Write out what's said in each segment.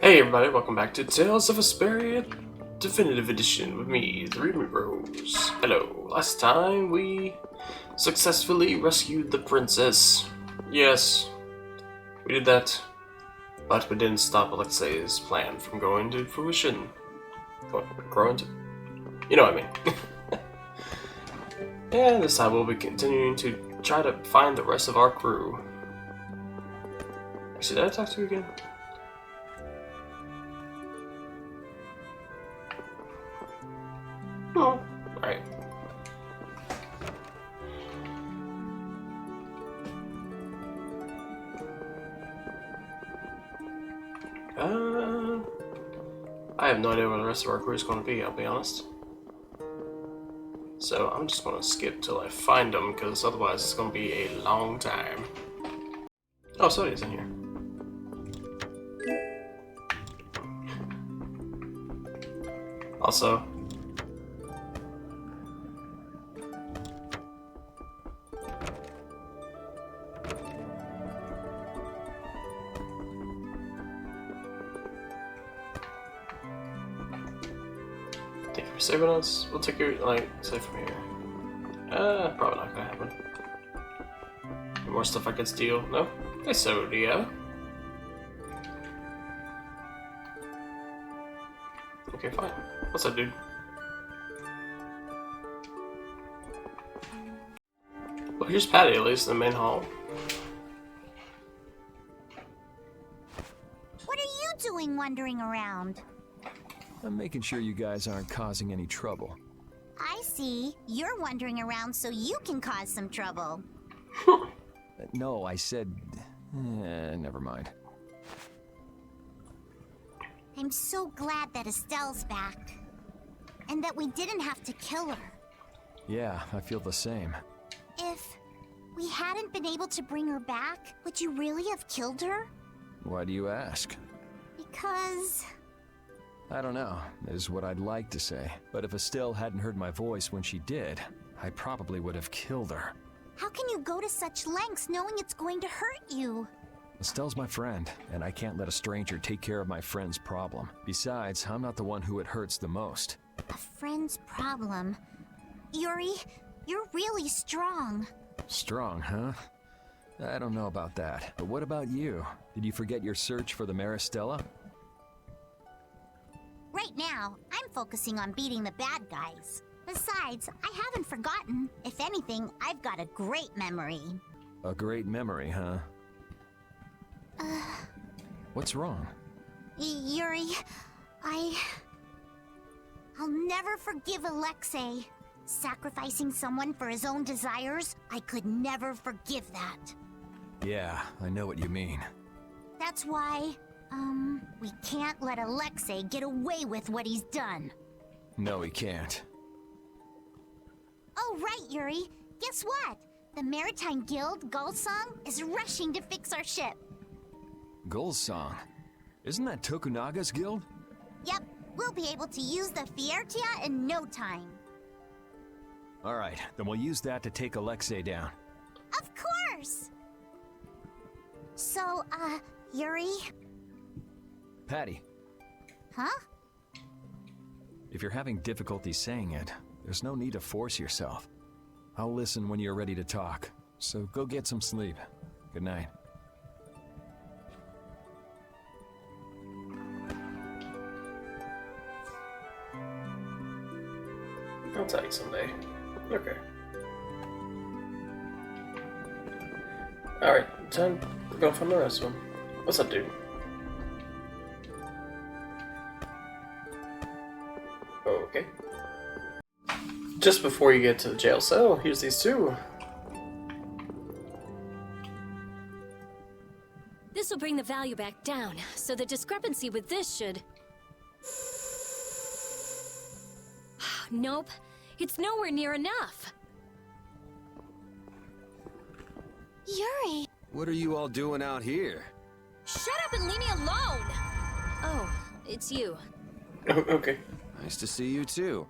Hey everybody, welcome back to Tales of Vesperia Definitive Edition with me, the Remy Rose. Hello, last time we successfully rescued the princess. Yes, we did that, but we didn't stop Alexei's plan from going to fruition. Growing to... You know what I mean. And this time we'll be continuing to try to find the rest of our crew. Actually, did I talk to you again? Oh, alright. I have no idea where the rest of our crew is going to be, I'll be honest. So I'm just going to skip till I find them, because otherwise it's going to be a long time. Oh, Sodia's in here. Also, thank you for saving us. We'll take your, save from here. Probably not gonna happen. More stuff I could steal? No? Hey, Sodia. Okay, fine. What's up, dude? Well, here's Patty, at least, in the main hall. What are you doing wandering around? I'm making sure you guys aren't causing any trouble. I see. You're wandering around so you can cause some trouble. No, I said... never mind. I'm so glad that Estelle's back. And that we didn't have to kill her. Yeah, I feel the same. If we hadn't been able to bring her back, would you really have killed her? Why do you ask? Because... I don't know, is what I'd like to say. But if Estelle hadn't heard my voice when she did, I probably would have killed her. How can you go to such lengths knowing it's going to hurt you? Estelle's my friend, and I can't let a stranger take care of my friend's problem. Besides, I'm not the one who it hurts the most. A friend's problem? Yuri, you're really strong. Strong, huh? I don't know about that. But what about you? Did you forget your search for the Maristella? Right now, I'm focusing on beating the bad guys. Besides, I haven't forgotten. If anything, I've got a great memory. A great memory, huh? What's wrong? Yuri, I'll never forgive Alexei. Sacrificing someone for his own desires, I could never forgive that. Yeah, I know what you mean. That's why, we can't let Alexei get away with what he's done. No, he can't. Oh, right, Yuri. Guess what? The Maritime Guild, Gullsong, is rushing to fix our ship. Gullsong? Isn't that Tokunaga's guild? Yep, we'll be able to use the Fiertia in no time. Alright, then we'll use that to take Alexei down. Of course! So, Yuri? Patty. Huh? If you're having difficulty saying it, there's no need to force yourself. I'll listen when you're ready to talk, so go get some sleep. Good night. I'll tell you someday. Okay. Alright, time to go find the rest of them. What's up, dude? Okay. Just before you get to the jail cell, here's these two. This will bring the value back down, so the discrepancy with this should... Nope, it's nowhere near enough. Yuri! What are you all doing out here? Shut up and leave me alone! Oh, it's you. Oh, okay. Nice to see you too.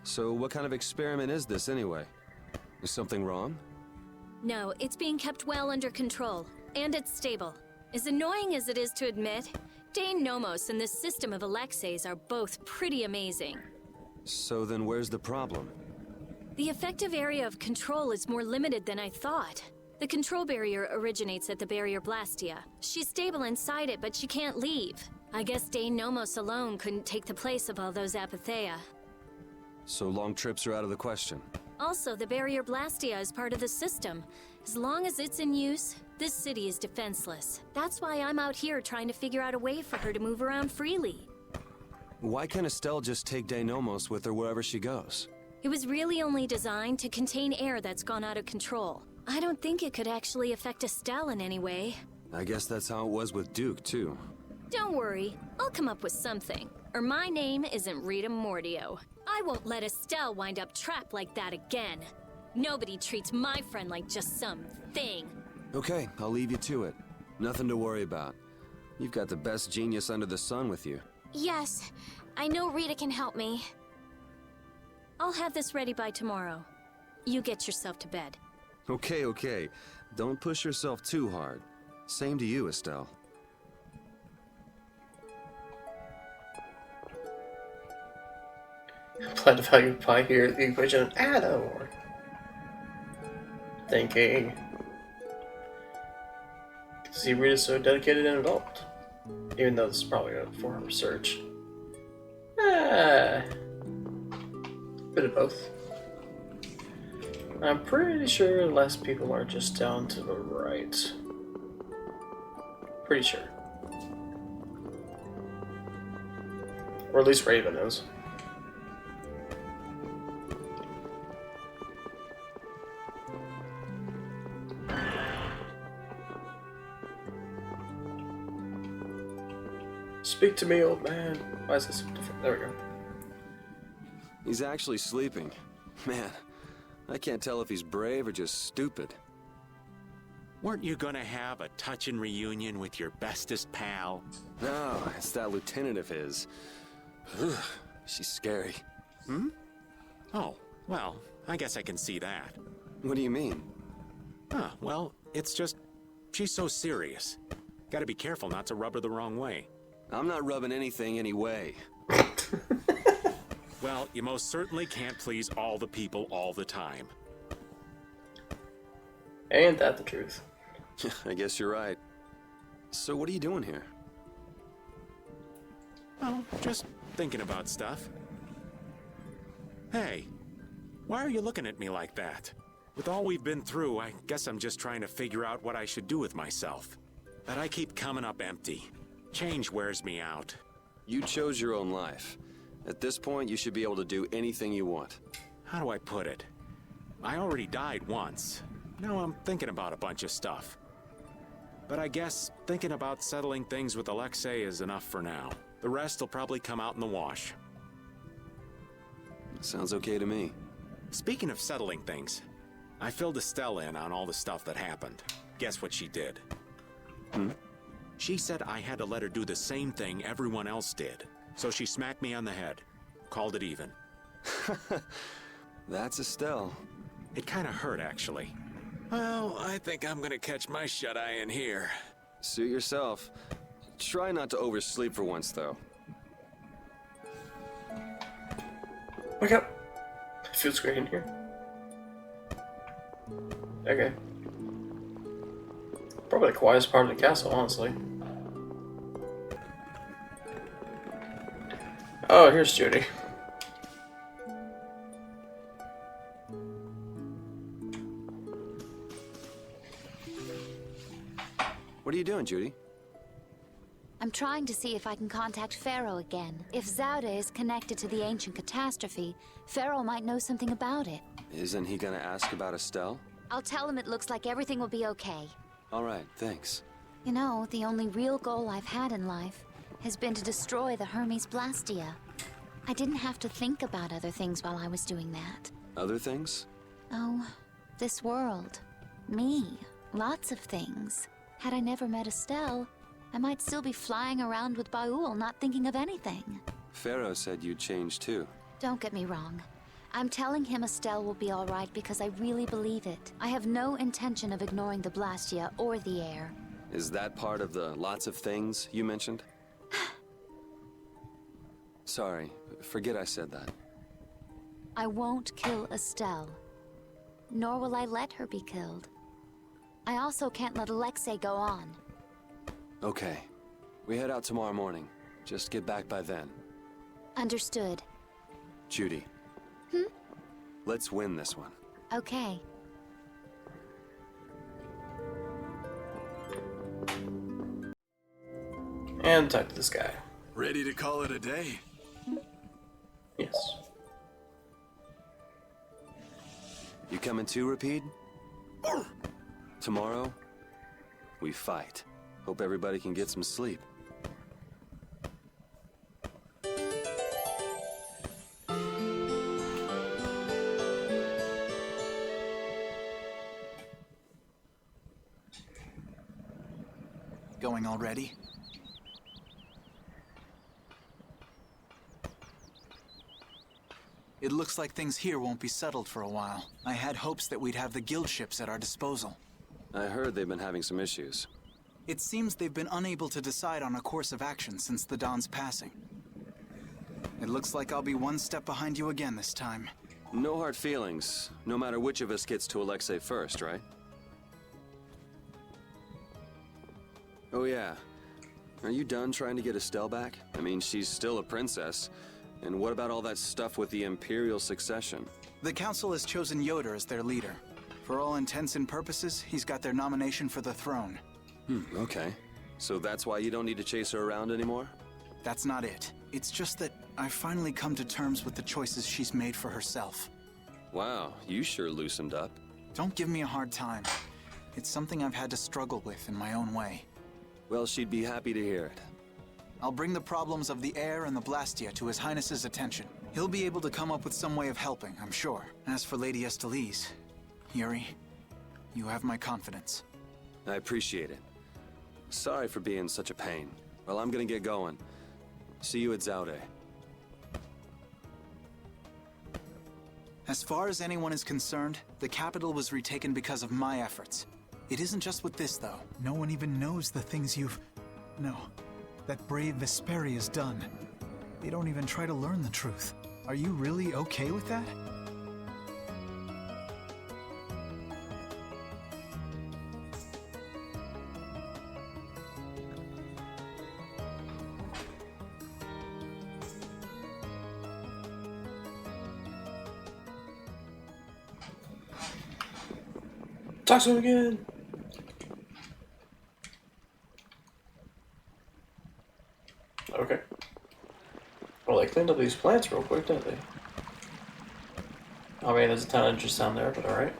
So what kind of experiment is this anyway? Is something wrong? No, it's being kept well under control, and it's stable. As annoying as it is to admit, Dane Nomos and the system of Alexei's are both pretty amazing. So then where's the problem? The effective area of control is more limited than I thought. The control barrier originates at the barrier Blastia. She's stable inside it, but she can't leave. I guess Dane Nomos alone couldn't take the place of all those Apatheia. So long trips are out of the question. Also, the barrier Blastia is part of the system. As long as it's in use, this city is defenseless. That's why I'm out here trying to figure out a way for her to move around freely. Why can't Estelle just take Deinomos with her wherever she goes? It was really only designed to contain air that's gone out of control. I don't think it could actually affect Estelle in any way. I guess that's how it was with Duke, too. Don't worry, I'll come up with something. Or my name isn't Rita Mordio. I won't let Estelle wind up trapped like that again. Nobody treats my friend like just some thing. Okay, I'll leave you to it. Nothing to worry about. You've got the best genius under the sun with you. Yes, I know Rita can help me. I'll have this ready by tomorrow. You get yourself to bed. Okay. Don't push yourself too hard. Same to you, Estelle. Apply the value of pi here, the equation add or thinking. See, Rita's so dedicated and involved. Even though this is probably a form of research. Bit of both. I'm pretty sure less people are just down to the right. Pretty sure. Or at least Raven is. Speak to me, old man. Why is this so different? There we go. He's actually sleeping. Man, I can't tell if he's brave or just stupid. Weren't you gonna have a touching reunion with your bestest pal? No, it's that lieutenant of his. She's scary. Hmm? Oh, well, I guess I can see that. What do you mean? Well, it's just... she's so serious. Gotta be careful not to rub her the wrong way. I'm not rubbing anything anyway. Well, you most certainly can't please all the people all the time. Ain't that the truth? I guess you're right. So what are you doing here? Oh, just thinking about stuff. Hey, why are you looking at me like that? With all we've been through, I guess I'm just trying to figure out what I should do with myself. But I keep coming up empty. Change wears me out. You chose your own life. At this point, you should be able to do anything you want. How do I put it? I already died once. Now I'm thinking about a bunch of stuff. But I guess thinking about settling things with Alexei is enough for now. The rest will probably come out in the wash. Sounds okay to me. Speaking of settling things, I filled Estelle in on all the stuff that happened. Guess what she did? She said I had to let her do the same thing everyone else did. So she smacked me on the head. Called it even. That's Estelle. It kind of hurt, actually. Well, I think I'm gonna catch my shut-eye in here. Suit yourself. Try not to oversleep for once, though. Wake up! It feels great in here. Okay. Probably the quietest part of the castle, honestly. Oh, here's Judy. What are you doing, Judy? I'm trying to see if I can contact Pharaoh again. If Zauda is connected to the ancient catastrophe, Pharaoh might know something about it. Isn't he gonna ask about Estelle? I'll tell him it looks like everything will be okay. All right, thanks. You know, the only real goal I've had in life has been to destroy the Hermes Blastia. I didn't have to think about other things while I was doing that. Other things? Oh, this world. Me. Lots of things. Had I never met Estelle, I might still be flying around with Baul, not thinking of anything. Pharaoh said you'd change too. Don't get me wrong. I'm telling him Estelle will be all right because I really believe it. I have no intention of ignoring the Blastia or the air. Is that part of the lots of things you mentioned? Sorry, forget I said that. I won't kill Estelle. Nor will I let her be killed. I also can't let Alexei go on. Okay. We head out tomorrow morning. Just get back by then. Understood. Judy. Let's win this one. Okay. And talk to this guy. Ready to call it a day? Yes. You coming too, Rapide? Tomorrow, we fight. Hope everybody can get some sleep. Going already? It looks like things here won't be settled for a while. I had hopes that we'd have the guild ships at our disposal. I heard they've been having some issues. It seems they've been unable to decide on a course of action since the Dawn's passing. It looks like I'll be one step behind you again this time. No hard feelings, no matter which of us gets to Alexei first, right? Oh yeah. Are you done trying to get Estelle back? I mean, she's still a princess. And what about all that stuff with the Imperial succession? The Council has chosen Yoder as their leader. For all intents and purposes, he's got their nomination for the throne. Okay. So that's why you don't need to chase her around anymore? That's not it. It's just that I've finally come to terms with the choices she's made for herself. Wow, you sure loosened up. Don't give me a hard time. It's something I've had to struggle with in my own way. Well, she'd be happy to hear it. I'll bring the problems of the air and the Blastia to His Highness's attention. He'll be able to come up with some way of helping, I'm sure. As for Lady Estellise, Yuri, you have my confidence. I appreciate it. Sorry for being such a pain. Well, I'm gonna get going. See you at Zaude. As far as anyone is concerned, the capital was retaken because of my efforts. It isn't just with this, though. No one even knows the things that brave Vesperia's done. They don't even try to learn the truth. Are you really okay with that? Talk to him again. Okay. Well, they cleaned up these plants real quick, didn't they? I mean, there's a ton of interest down there, but alright.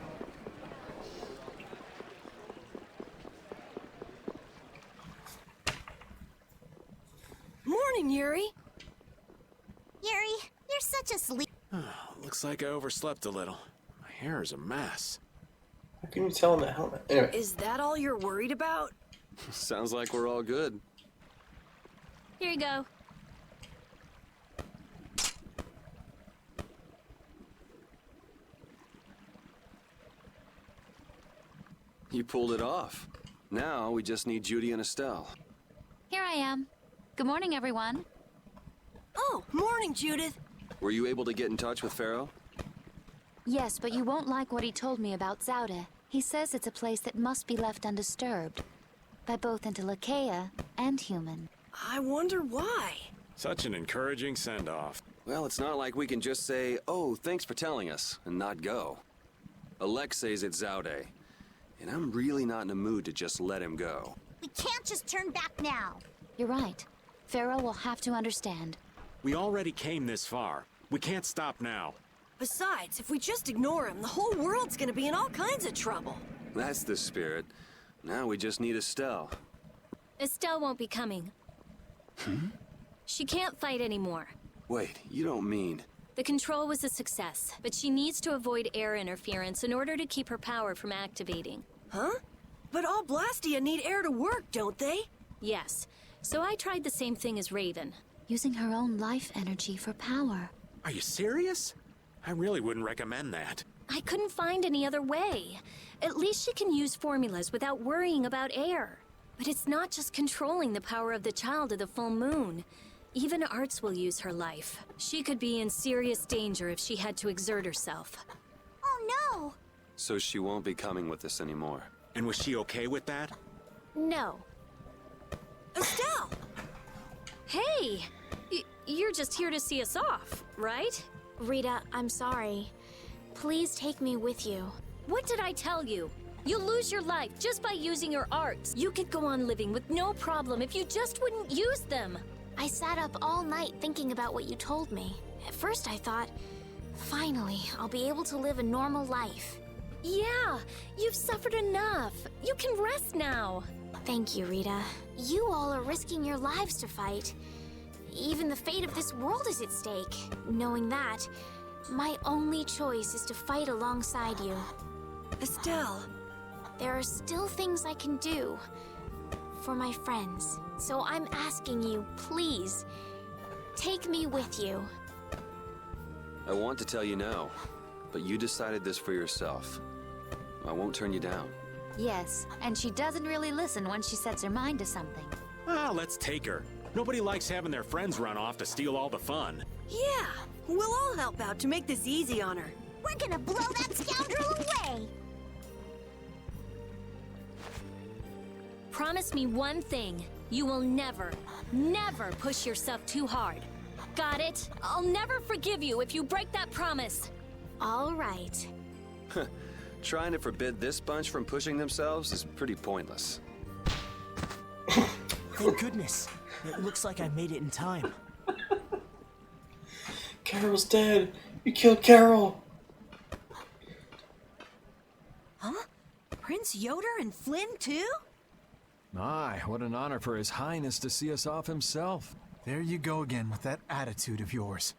Morning, Yuri. Yuri, you're such a sleep. Looks like I overslept a little. My hair is a mess. How can you tell in that helmet? Anyway. Is that all you're worried about? Sounds like we're all good. Here you go. You pulled it off. Now we just need Judy and Estelle. Here I am. Good morning, everyone. Oh, morning, Judith. Were you able to get in touch with Pharaoh? Yes, but you won't like what he told me about Zaude. He says it's a place that must be left undisturbed. By both Interleuchea and human. I wonder why. Such an encouraging send-off. Well, it's not like we can just say, oh, thanks for telling us, and not go. Alexei's at Zaude, and I'm really not in a mood to just let him go. We can't just turn back now. You're right. Pharaoh will have to understand. We already came this far. We can't stop now. Besides, if we just ignore him, the whole world's gonna be in all kinds of trouble. That's the spirit. Now we just need Estelle. Estelle won't be coming. She can't fight anymore. Wait, you don't mean... The control was a success, but she needs to avoid air interference in order to keep her power from activating. Huh? But all Blastia need air to work, don't they? Yes. So I tried the same thing as Raven. Using her own life energy for power. Are you serious? I really wouldn't recommend that. I couldn't find any other way. At least she can use formulas without worrying about air. But it's not just controlling the power of the child of the full moon. Even Arts will use her life. She could be in serious danger if she had to exert herself. Oh no! So she won't be coming with us anymore. And was she okay with that? No. Estelle! Hey! You're just here to see us off, right? Rita, I'm sorry. Please take me with you. What did I tell you? You'll lose your life just by using your arts. You could go on living with no problem if you just wouldn't use them. I sat up all night thinking about what you told me. At first I thought, finally, I'll be able to live a normal life. Yeah, you've suffered enough. You can rest now. Thank you, Rita. You all are risking your lives to fight. Even the fate of this world is at stake. Knowing that, my only choice is to fight alongside you. Estelle! There are still things I can do for my friends. So I'm asking you, please, take me with you. I want to tell you now, but you decided this for yourself. I won't turn you down. Yes, and she doesn't really listen once she sets her mind to something. Ah, let's take her. Nobody likes having their friends run off to steal all the fun. Yeah, we'll all help out to make this easy on her. We're gonna blow that scoundrel away! Promise me one thing. You will never, never push yourself too hard. Got it? I'll never forgive you if you break that promise. All right. Trying to forbid this bunch from pushing themselves is pretty pointless. Thank goodness. It looks like I made it in time. Carol's dead. You killed Carol. Huh? Prince Yoder and Flynn too? My, what an honor for His Highness to see us off himself. There you go again with that attitude of yours.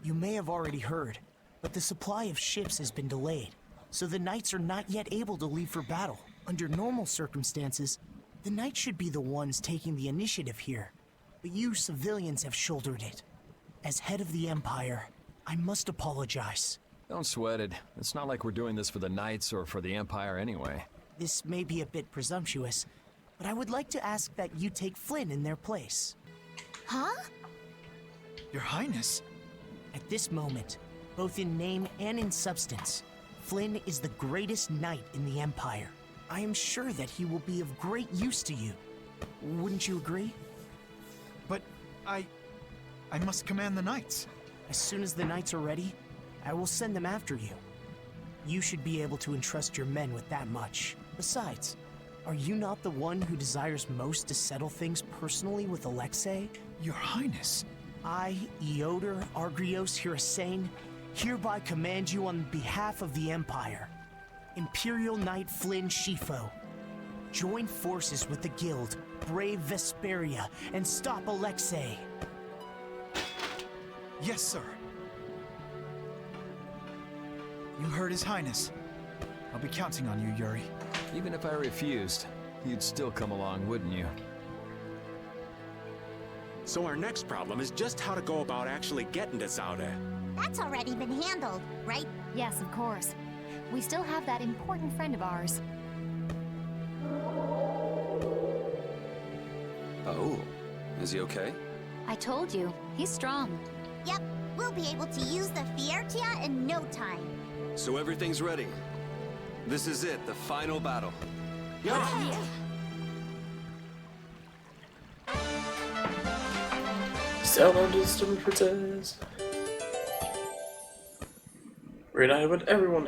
You may have already heard, but the supply of ships has been delayed, so the knights are not yet able to leave for battle. Under normal circumstances, the knights should be the ones taking the initiative here, but you civilians have shouldered it. As head of the Empire, I must apologize. Don't sweat it. It's not like we're doing this for the Knights or for the Empire anyway. This may be a bit presumptuous, but I would like to ask that you take Flynn in their place. Huh? Your Highness? At this moment, both in name and in substance, Flynn is the greatest knight in the Empire. I am sure that he will be of great use to you. Wouldn't you agree? But I must command the knights. As soon as the knights are ready, I will send them after you. You should be able to entrust your men with that much. Besides, are you not the one who desires most to settle things personally with Alexei? Your Highness. I, Eoder Argrios Hirasain, hereby command you on behalf of the Empire. Imperial Knight Flynn Shifo. Join forces with the Guild, brave Vesperia, and stop Alexei. Yes, sir. You heard His Highness. I'll be counting on you, Yuri. Even if I refused, you'd still come along, wouldn't you? So our next problem is just how to go about actually getting to Zaude. That's already been handled, right? Yes, of course. We still have that important friend of ours. Oh, is he okay? I told you, he's strong. Yep, we'll be able to use the Fiertia in no time. So everything's ready. This is it, the final battle. Sail on to the Stormy Princess. Reunited with everyone.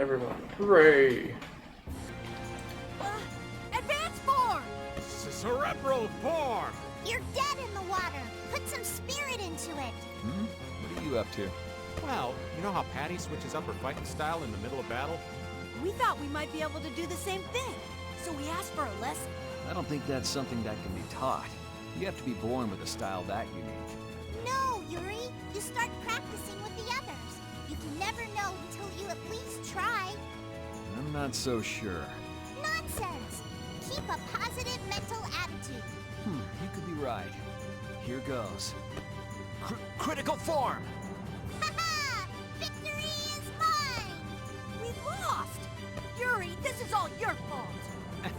Hooray! Advance form! Cerebral form! You're dead in the water. Put some spirit into it. What are you up to? Well, you know how Patty switches up her fighting style in the middle of battle? We thought we might be able to do the same thing, so we asked for a lesson. I don't think that's something that can be taught. You have to be born with a style that unique. No, Yuri. You start practicing with the others. You can never know until you at least try. I'm not so sure. Nonsense. Keep a positive mental attitude. You could be right. Here goes. Critical form! Ha-ha! Victory is mine! We lost! Yuri, this is all your fault!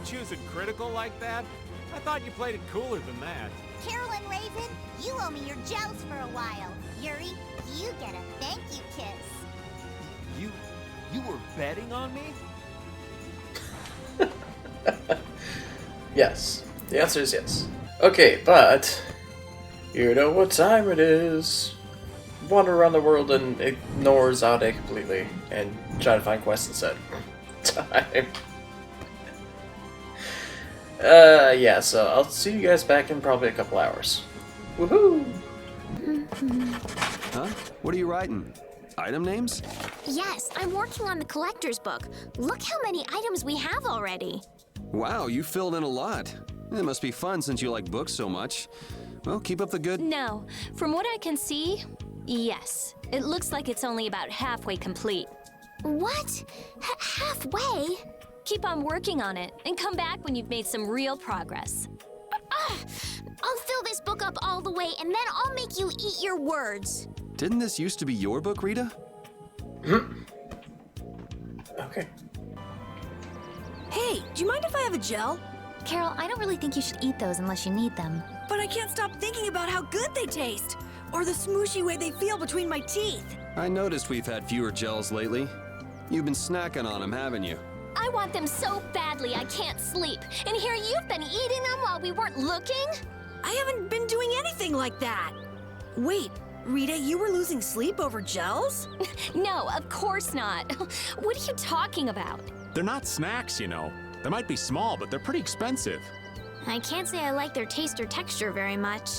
Choosing critical like that? I thought you played it cooler than that. Carol and Raven, you owe me your gels for a while. Yuri, you get a thank you kiss. You were betting on me? Yes. The answer is yes. Okay, but you know what time it is. Wander around the world and ignore Zade completely and try to find quests instead. Time. Yeah, so I'll see you guys back in probably a couple hours. Woohoo! Huh? What are you writing? Item names? Yes, I'm working on the collector's book. Look how many items we have already. Wow, you filled in a lot. It must be fun since you like books so much. Well, keep up the good... No. From what I can see, yes. It looks like it's only about halfway complete. What? Halfway? Keep on working on it, and come back when you've made some real progress. I'll fill this book up all the way, and then I'll make you eat your words. Didn't this used to be your book, Rita? Okay. Hey, do you mind if I have a gel? Carol, I don't really think you should eat those unless you need them. But I can't stop thinking about how good they taste. Or the smooshy way they feel between my teeth. I noticed we've had fewer gels lately. You've been snacking on them, haven't you? I want them so badly I can't sleep. And here you've been eating them while we weren't looking? I haven't been doing anything like that. Wait, Rita, you were losing sleep over gels? No, of course not. What are you talking about? They're not snacks, you know. They might be small, but they're pretty expensive. I can't say I like their taste or texture very much.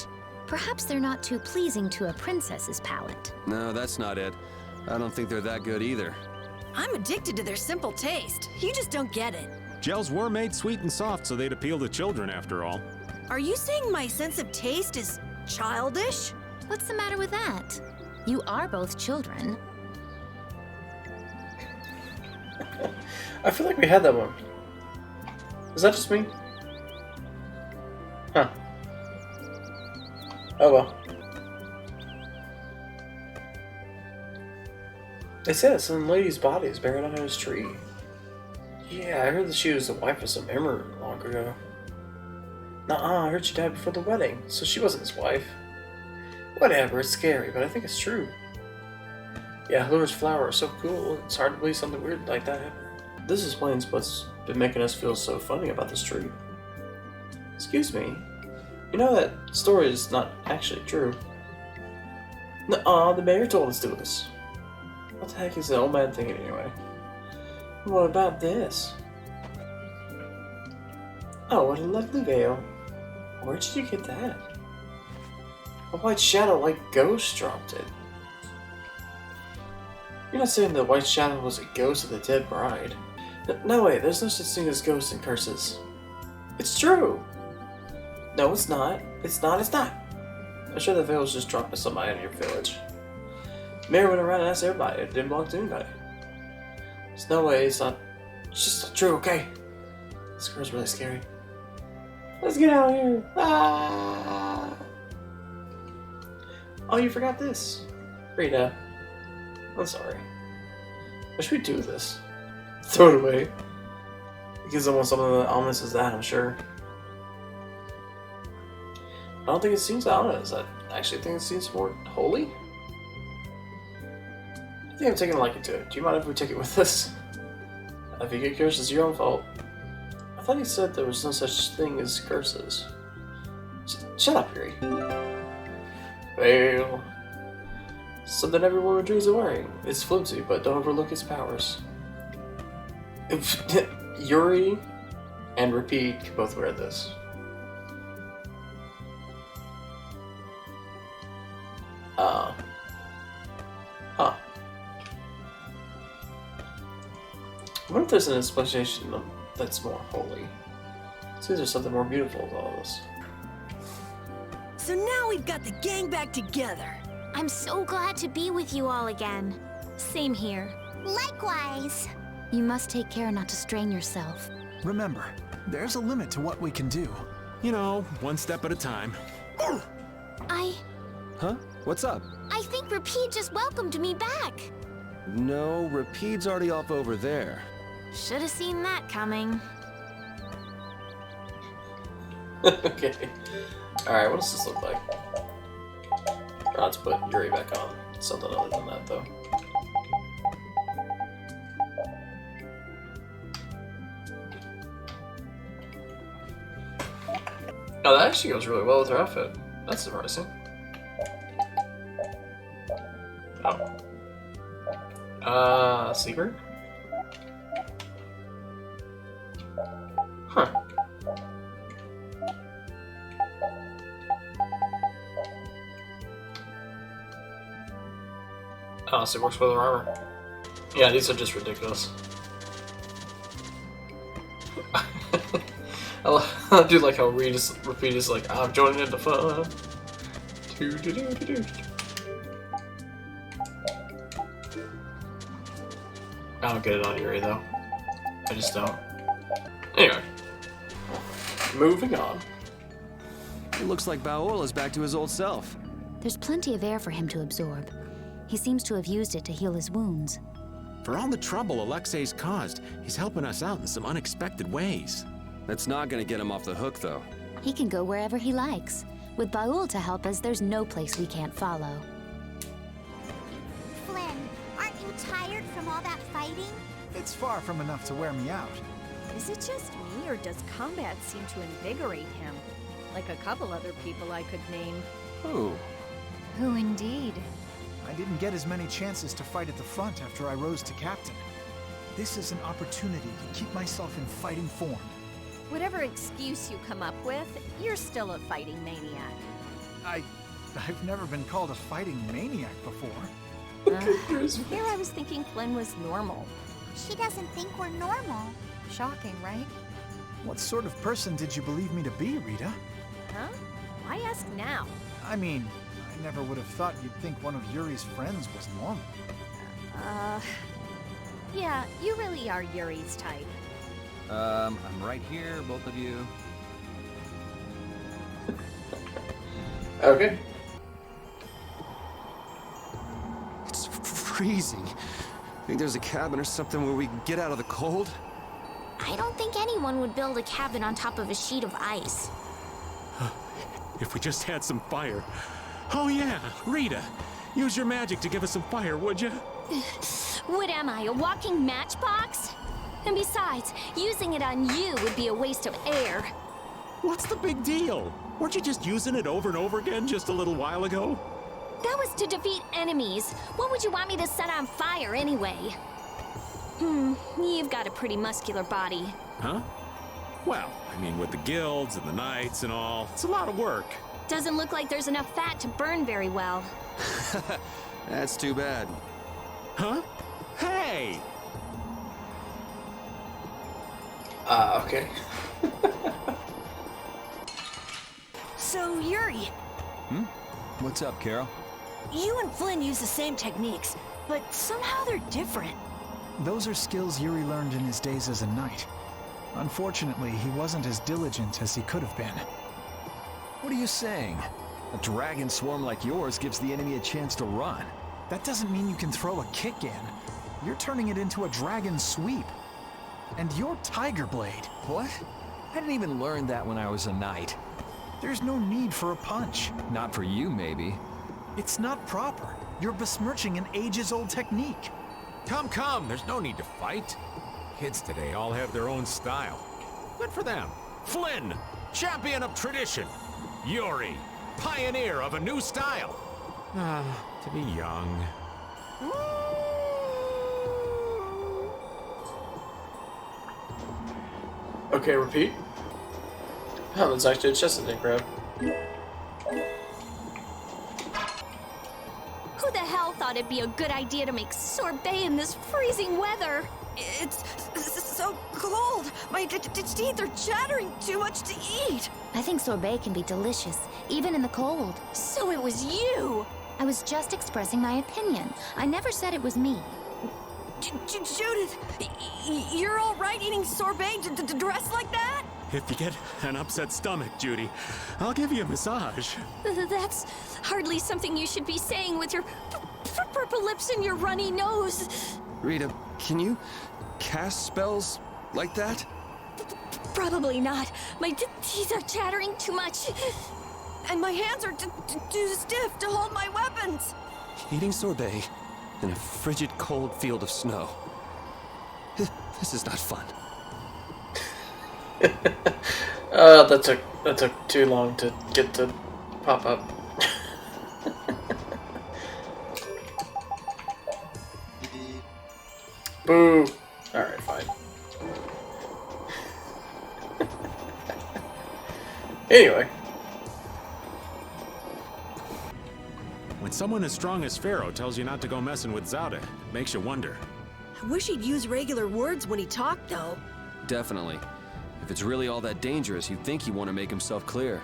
Perhaps they're not too pleasing to a princess's palate. No, that's not it. I don't think they're that good either. I'm addicted to their simple taste. You just don't get it. Gels were made sweet and soft, so they'd appeal to children after all. Are you saying my sense of taste is childish? What's the matter with that? You are both children. I feel like we had that one. Is that just me? Huh. Oh well. They said that some lady's body is buried under his tree. Yeah, I heard that she was the wife of some emerald long ago. Nuh-uh, I heard she died before the wedding, so she wasn't his wife. Whatever, it's scary, but I think it's true. Yeah, Hlure's flower is so cool, it's hard to believe something weird like that happened. This explains what's been making us feel so funny about this tree. Excuse me, you know that story is not actually true. Nuh-uh, the mayor told us to do this. What the heck is the old man thinking anyway? What about this? Oh, what a lovely veil. Where did you get that? A white shadow like ghost dropped it. You're not saying the white shadow was a ghost of the dead bride. No way, there's no such thing as ghosts and curses. It's true! No, it's not. It's not. I'm sure the veil was just dropped by somebody in your village. Mayor went around and asked everybody. It didn't belong to anybody. There's no way it's not. It's just not true, okay? This girl's really scary. Let's get out of here. Ah! Oh, you forgot this. Rita. I'm sorry. What should we do with this? Throw it away. It gives someone something that ominous as that, I'm sure. I don't think it seems ominous. I actually think it seems more holy. I think I'm taking a liking to it. Do you mind if we take it with us? If you get cursed, it's your own fault. I thought he said there was no such thing as curses. Shut up, Yuri. Well, something every woman dreams of wearing. It's flimsy, but don't overlook its powers. Yuri and Repeat can both wear this. Huh. I wonder if there's an explanation that's more holy. Seems there's something more beautiful to all this. So now we've got the gang back together. I'm so glad to be with you all again. Same here. Likewise. You must take care not to strain yourself. Remember, there's a limit to what we can do. You know, one step at a time. Huh? What's up? I think Repeat just welcomed me back. No, Repeat's already off over there. Should have seen that coming. Okay. Alright, what does this look like? Let's put Yuri back on. Something other than that, though. Oh, that actually goes really well with her outfit. That's surprising. Oh. Secret? Huh. Oh, so it works with her armor. Yeah, these are just ridiculous. I do like how Reed is like, I'm joining in the fun. I don't get it on Yuri though. I just don't. Anyway. Moving on. It looks like Baol is back to his old self. There's plenty of air for him to absorb. He seems to have used it to heal his wounds. For all the trouble Alexei's caused, he's helping us out in some unexpected ways. That's not gonna get him off the hook, though. He can go wherever he likes. With Baul to help us, there's no place we can't follow. Flynn, aren't you tired from all that fighting? It's far from enough to wear me out. Is it just me, or does combat seem to invigorate him? Like a couple other people I could name. Who? Who indeed? I didn't get as many chances to fight at the front after I rose to captain. This is an opportunity to keep myself in fighting form. Whatever excuse you come up with, you're still a fighting maniac. I've never been called a fighting maniac before. Here I was thinking Flynn was normal. She doesn't think we're normal. Shocking, right? What sort of person did you believe me to be, Rita? Huh? Why ask now? I mean, I never would have thought you'd think one of Yuri's friends was normal. Yeah, you really are Yuri's type. I'm right here, both of you. Okay. It's freezing. Think there's a cabin or something where we can get out of the cold? I don't think anyone would build a cabin on top of a sheet of ice. If we just had some fire. Oh yeah, Rita, use your magic to give us some fire, would you? What am I, a walking matchbox? And besides, using it on you would be a waste of air. What's the big deal? Weren't you just using it over and over again just a little while ago? That was to defeat enemies. What would you want me to set on fire anyway? You've got a pretty muscular body. Huh? Well, I mean, with the guilds and the knights and all, it's a lot of work. Doesn't look like there's enough fat to burn very well. That's too bad. Huh? Hey! Okay. So, Yuri, What's up, Carol? you and Flynn use the same techniques, but somehow they're different. Those are skills Yuri learned in his days as a knight. Unfortunately, he wasn't as diligent as he could have been. What are you saying? A dragon swarm like yours gives the enemy a chance to run. That doesn't mean you can throw a kick in. You're turning it into a dragon sweep. And you're Tiger Blade. What? I didn't even learn that when I was a knight. There's no need for a punch. Not for you, maybe. It's not proper. You're besmirching an ages-old technique. Come, there's no need to fight. Kids today all have their own style. Good for them. Flynn, champion of tradition. Yuri, pioneer of a new style. To be young. Okay, repeat. Oh, that's actually a chest to grab. Who the hell thought it'd be a good idea to make sorbet in this freezing weather? It's so cold. My teeth are chattering too much to eat. I think sorbet can be delicious, even in the cold. So it was you! I was just expressing my opinion. I never said it was me. Judith, you're all right eating sorbet dressed like that? If you get an upset stomach, Judy, I'll give you a massage. That's hardly something you should be saying with your purple lips and your runny nose. Rita, can you cast spells like that? Probably not. My teeth are chattering too much. and my hands are too stiff to hold my weapons. Eating sorbet in a frigid, cold field of snow. This is not fun. That took too long to get to pop up. Boo! Alright, fine. Anyway. When someone as strong as Pharaoh tells you not to go messing with Zada, it makes you wonder. I wish he'd use regular words when he talked, though. Definitely. If it's really all that dangerous, you'd think he'd want to make himself clear.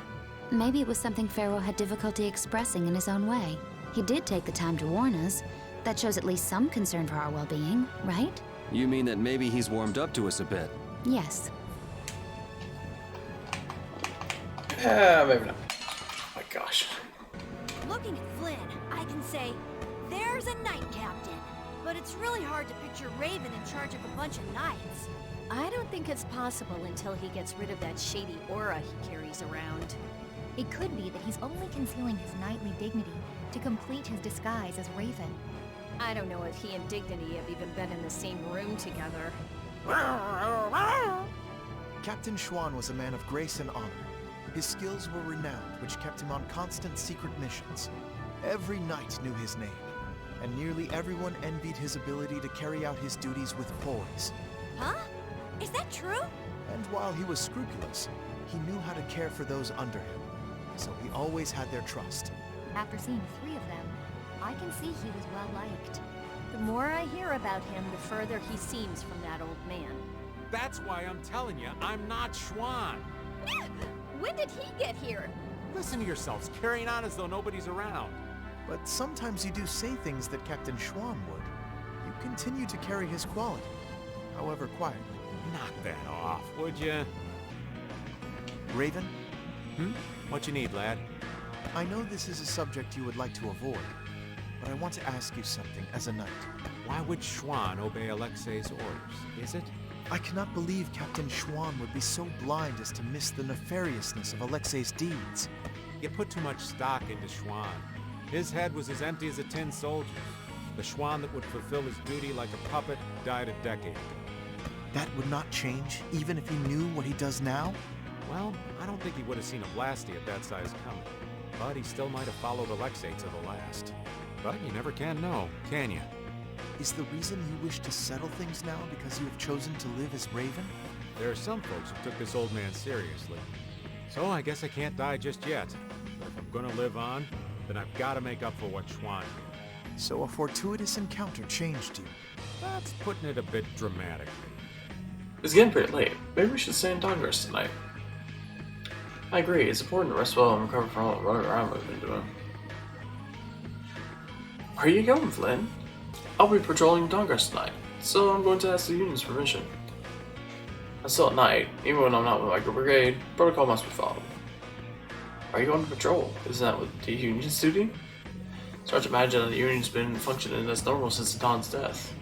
Maybe it was something Pharaoh had difficulty expressing in his own way. He did take the time to warn us. That shows at least some concern for our well-being, right? You mean that maybe he's warmed up to us a bit? Yes. Maybe not. Oh my gosh. Looking at Flynn, I can say, there's a knight captain. But it's really hard to picture Raven in charge of a bunch of knights. I don't think it's possible until he gets rid of that shady aura he carries around. It could be that he's only concealing his knightly dignity to complete his disguise as Raven. I don't know if he and Dignity have even been in the same room together. Captain Schwan was a man of grace and honor. His skills were renowned, which kept him on constant secret missions. Every knight knew his name, and nearly everyone envied his ability to carry out his duties with poise. Huh? Is that true? And while he was scrupulous, he knew how to care for those under him, so he always had their trust. After seeing 3 of them, I can see he was well liked. The more I hear about him, the further he seems from that old man. That's why I'm telling you, I'm not Schwan. When did he get here? Listen to yourselves, carrying on as though nobody's around. But sometimes you do say things that Captain Schwan would. You continue to carry his quality, however quietly. Knock that off, would you? Raven? What you need, lad? I know this is a subject you would like to avoid, but I want to ask you something as a knight. Why would Schwan obey Alexei's orders? Is it? I cannot believe Captain Schwan would be so blind as to miss the nefariousness of Alexei's deeds. You put too much stock into Schwan. His head was as empty as a tin soldier's. The Schwan that would fulfill his duty like a puppet died a decade ago. That would not change, even if he knew what he does now? Well, I don't think he would have seen a Blasty of that size coming. But he still might have followed Alexei to the last. But you never can know, can you? Is the reason you wish to settle things now because you have chosen to live as Raven? There are some folks who took this old man seriously. So I guess I can't die just yet. But if I'm gonna live on, then I've got to make up for what Schwan did. So a fortuitous encounter changed you. That's putting it a bit dramatically. It's getting pretty late. Maybe we should stay in Dawnrest tonight. I agree, it's important to rest well and recover from all the running around we've been doing. Where are you going, Flynn? I'll be patrolling Dawnrest tonight, so I'm going to ask the Union's permission. I'm still at night, even when I'm not with my brigade, protocol must be followed. Why are you going to patrol? Isn't that what the Union's duty? It's hard to imagine that the Union's been functioning as normal since the Dawn's death.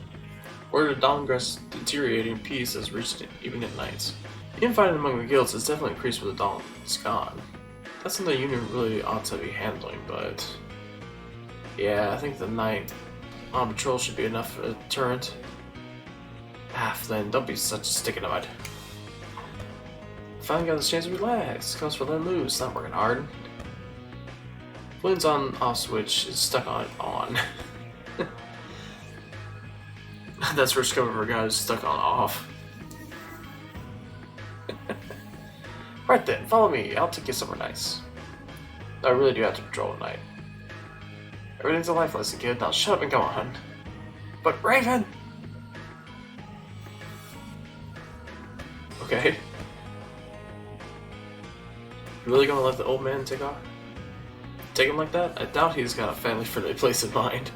Word of Dawnrest's deteriorating peace has reached it, even at nights. Infighting among the guilds has definitely increased with the Dawn's gone. That's something the Union really ought to be handling, but... yeah, I think the night on patrol should be enough for a deterrent. Ah, Flynn, don't be such a stick in the mud. Finally got this chance to relax. Comes for letting loose, not working hard. Flynn's on-off switch is stuck on. That's first cover for a guy who's stuck on off. Right then, follow me. I'll take you somewhere nice. I really do have to patrol at night. Everything's a life lesson, kid. Now shut up and go on. But Raven! Okay. You really gonna let the old man take off? Take him like that? I doubt he's got a family-friendly place in mind.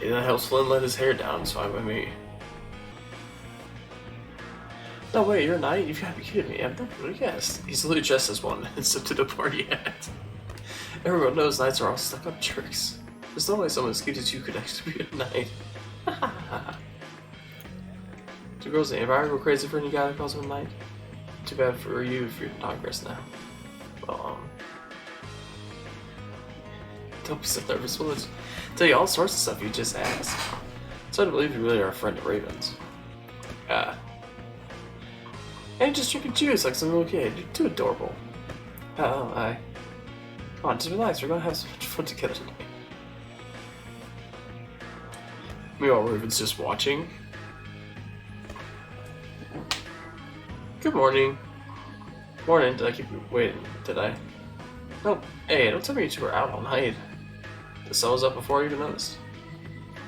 Yeah, that helps Flynn let his hair down, it's fine with me. No way, you're a knight? You've got to be kidding me. I've never really guessed. He's literally dressed as one and stepped to the party hat. Everyone knows knights are all stuck-up jerks. There's no way someone as gifted as you could actually be a knight. Two girls in the empire go crazy for any guy that calls him a knight. Too bad for you if you're in Dawnrest now. Well, Don't be so nervous. We'll tell you all sorts of stuff you just asked. It's hard to believe you really are a friend of Raven's. And just drinking juice like some little kid. You're too adorable. Come on, just relax. We're gonna have so much fun together tonight. Meanwhile, Raven's just watching. Good morning. Morning. Did I keep you waiting? Did I? No. Hey, don't tell me you two were out all night. The sun was up before I even noticed.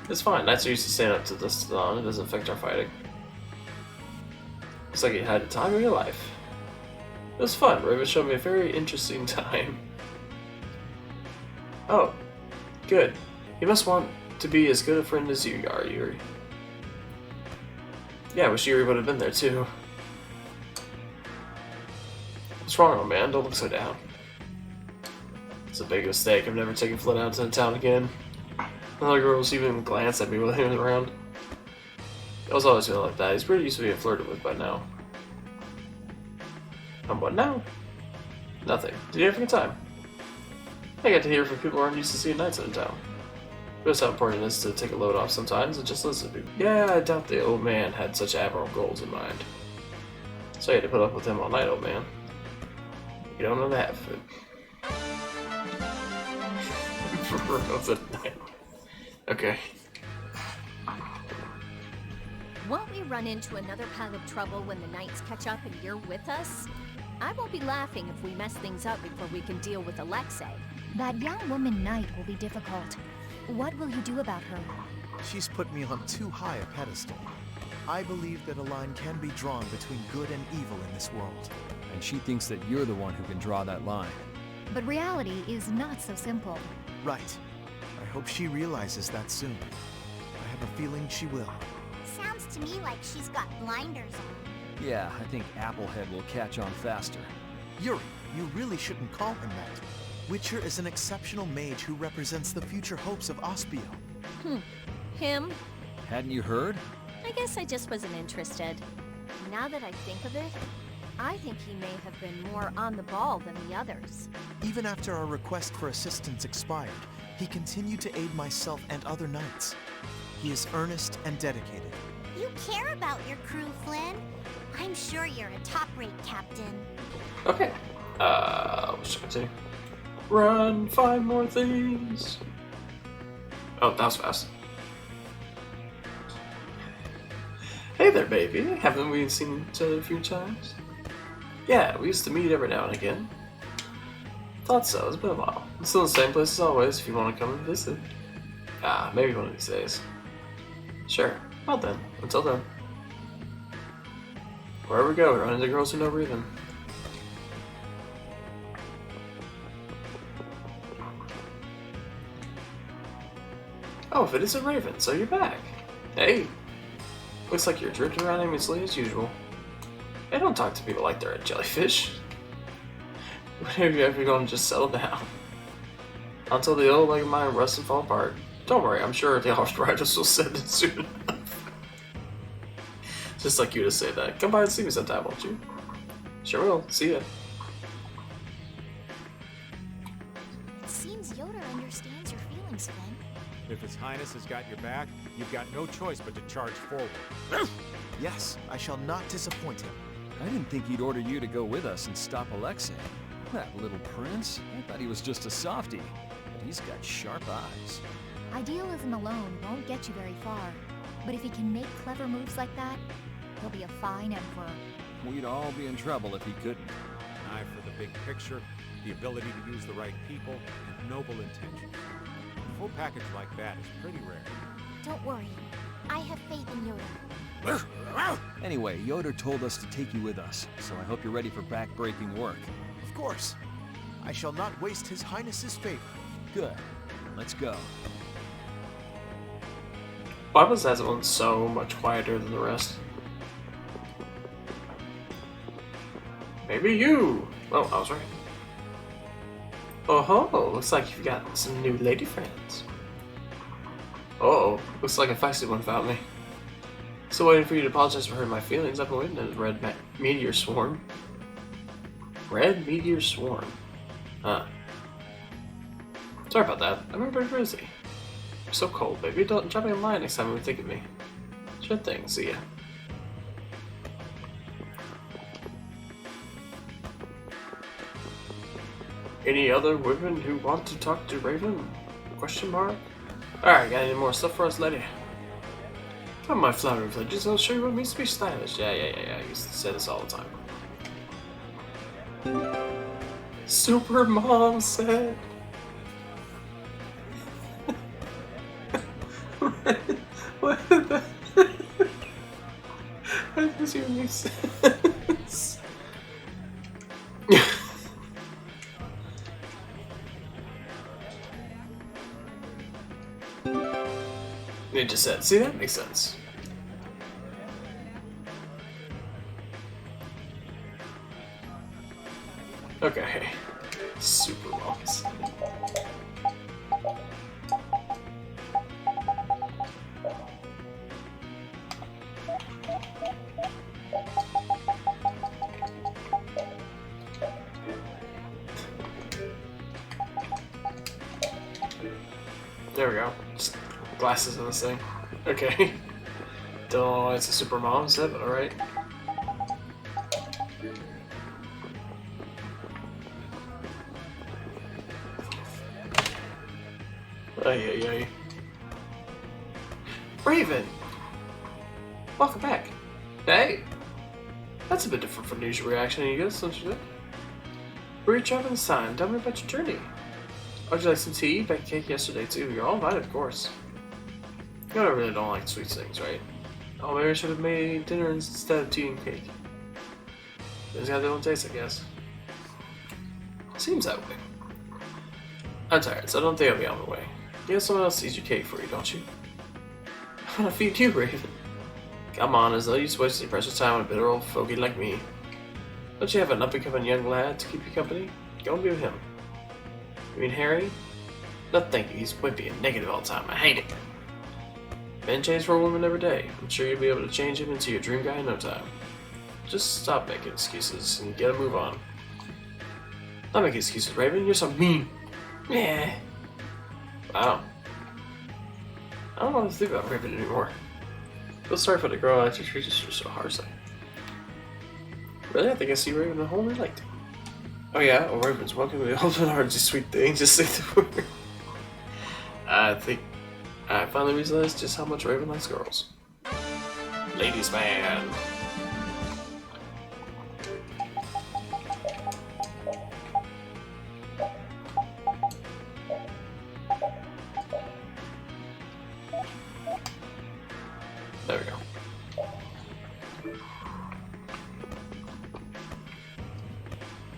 It's fine. Nights are used to staying up to this dawn. It doesn't affect our fighting. Looks like you had the time of your life. It was fun. Raven showed me a very interesting time. Oh, good. You must want to be as good a friend as you are, Yuri. Yeah, I wish Yuri would have been there too. What's wrong, old man? Don't look so down. It's a big mistake. I've never taken Flynn out to the town again. None of the girls even glanced at me when he was around. I was always feeling like that. He's pretty used to being flirted with by now. And what now? Nothing. Did you have a good time? I get to hear from people who aren't used to seeing nights in the town. Just how important it is to take a load off sometimes and just listen to people. Yeah, I doubt the old man had such admirable goals in mind. So you had to put up with him all night, old man. You don't know the half of it. Okay. Won't we run into another pile of trouble when the knights catch up and you're with us? I won't be laughing if we mess things up before we can deal with Alexei. That young woman knight will be difficult. What will you do about her? She's put me on too high a pedestal. I believe that a line can be drawn between good and evil in this world. And she thinks that you're the one who can draw that line. But reality is not so simple. Right. I hope she realizes that soon. I have a feeling she will. Sounds to me like she's got blinders on. Yeah, I think Applehead will catch on faster. Yuri, you really shouldn't call him that. Witcher is an exceptional mage who represents the future hopes of Ospio. Him? Hadn't you heard? I guess I just wasn't interested. Now that I think of it, I think he may have been more on the ball than the others. Even after our request for assistance expired, he continued to aid myself and other knights. He is earnest and dedicated. You care about your crew, Flynn. I'm sure you're a top-rate captain. Okay. What's I continue? Run, find more things. Oh, that was fast. Hey there, baby. Haven't we seen each other a few times? Yeah, we used to meet every now and again. Thought so. It's been a while. It's still the same place as always if you want to come and visit. Maybe one of these days. Sure. Well then. Until then. Wherever we go, we run into girls who know Raven. Oh, if it isn't Raven, so you're back. Hey. Looks like you're drifting around aimlessly as usual. Hey, don't talk to people like they're a jellyfish. When are you ever going to just settle down? Until the old leg of mine rusts and fall apart. Don't worry, I'm sure the arthritis will set in soon enough. Just like you to say that. Come by and see me sometime, won't you? Sure will. See ya. It seems Yoda understands your feelings, Flynn. If His Highness has got your back, you've got no choice but to charge forward. Yes, I shall not disappoint him. I didn't think he'd order you to go with us and stop Alexei. That little prince. I thought he was just a softie. But he's got sharp eyes. Idealism alone won't get you very far. But if he can make clever moves like that, he'll be a fine emperor. We'd all be in trouble if he couldn't. An eye for the big picture, the ability to use the right people, and noble intentions. A full package like that is pretty rare. Don't worry. I have faith in Yoda. Anyway, Yoder told us to take you with us, so I hope you're ready for back-breaking work. Of course. I shall not waste His Highness's favor. Good. Let's go. Why was that one so much quieter than the rest? Maybe you! Oh, I was right. Oh-ho! Looks like you've got some new lady friends. Uh-oh. Looks like a feisty one found me. Still waiting for you to apologize for hurting my feelings. I've been waiting in Red Meteor Swarm. Red Meteor Swarm. Huh. Sorry about that. I'm very busy. You're so cold, baby. Don't drop me a line next time you think of me. Sure thing. See ya. Any other women who want to talk to Raven? Question mark? Alright, got any more stuff for us, lady? Come on, my flower villages, I'll show you what it means to be stylish. Yeah. I used to say this all the time. Super Mom said. What the? That doesn't even make sense. It just said, see, that makes sense. Okay. Super moms. There we go. Just glasses in this thing. Okay. Don't know why it's a super mom set, but alright. Ay. Raven! Welcome back. Hey! That's a bit different from the usual reaction you get, don't you think? Where are you traveling this time? Tell me about your journey. Would you like some tea? Baked cake yesterday too. You're all invited, of course. You know I really don't like sweet things, right? Oh, maybe I should have made dinner instead of tea and cake. It's got their own taste, I guess. Seems that way. I'm tired, so I don't think I'll be on my way. You have someone else to eat your cake for you, don't you? I'm gonna feed you, Raven. Come on, as though you just wasted your precious time on a bitter old fogey like me. Don't you have an up-and-coming young lad to keep you company? Go and be with him. You mean Harry? No, thank you. He's wimpy and negative all the time. I hate it. Men change for a woman every day. I'm sure you'll be able to change him into your dream guy in no time. Just stop making excuses and get a move on. Not making excuses, Raven. You're so mean. Yeah. Wow. I don't know what to think about Raven anymore. I feel sorry for the girl after she treated her so harshly. Really? I think I see Raven at home and liked it. Oh yeah? Oh, Raven's welcome to the ultimate hardest sweet thing. Just say the word. I think I finally realized just how much Raven likes girls. Ladies man. There we go.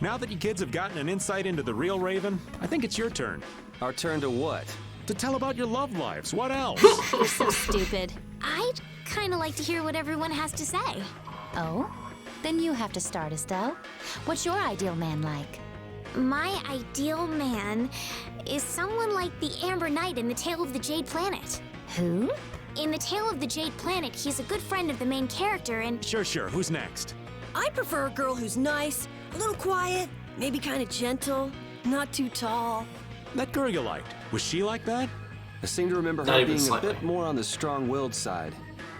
Now that you kids have gotten an insight into the real Raven, I think it's your turn. Our turn to what? To tell about your love lives. What else? You're so stupid. I'd kind of like to hear what everyone has to say. Oh? Then you have to start, Estelle. What's your ideal man like? My ideal man is someone like the Amber Knight in The Tale of the Jade Planet. Who? In The Tale of the Jade Planet, he's a good friend of the main character and... Sure. Who's next? I prefer a girl who's nice, a little quiet, maybe kind of gentle, not too tall. That girl you liked. Was she like that? I seem to remember Not her even being slightly. a bit more on the strong-willed side.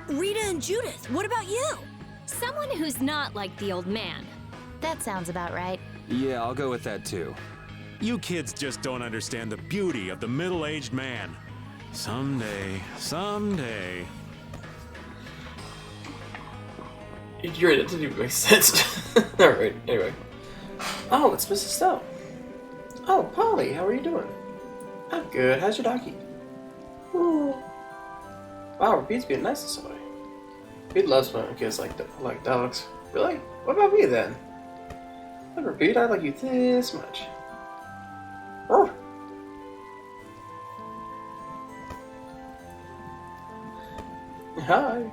Rita and Judith, what about you? Someone who's not like the old man. That sounds about right. Yeah, I'll go with that too. You kids just don't understand the beauty of the middle-aged man. Someday. You're right, that didn't even make sense. Alright, anyway. Oh, it's Mrs. Stone. Oh, Polly, how are you doing? I'm good. How's your doggy? Ooh. Wow, Repeat's being nice to somebody. Repeat loves when kids like dogs. Really? What about me then? Look, Repeat, I like you this much. Oh. Hi.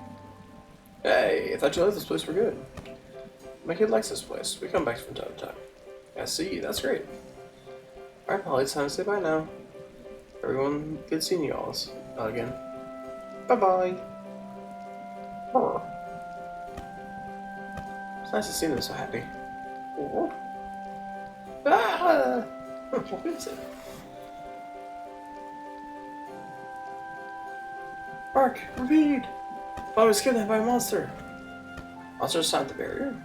Hey, I thought you liked this place for good. My kid likes this place. We come back from time to time. I see. That's great. Alright, Polly, it's time to say bye now. Everyone, good seeing you all again. Bye-bye. Oh. It's nice to see them so happy. Oh. Ah! What is it? Bark! Repeat! I was kidnapped by a monster! Monster inside the barrier?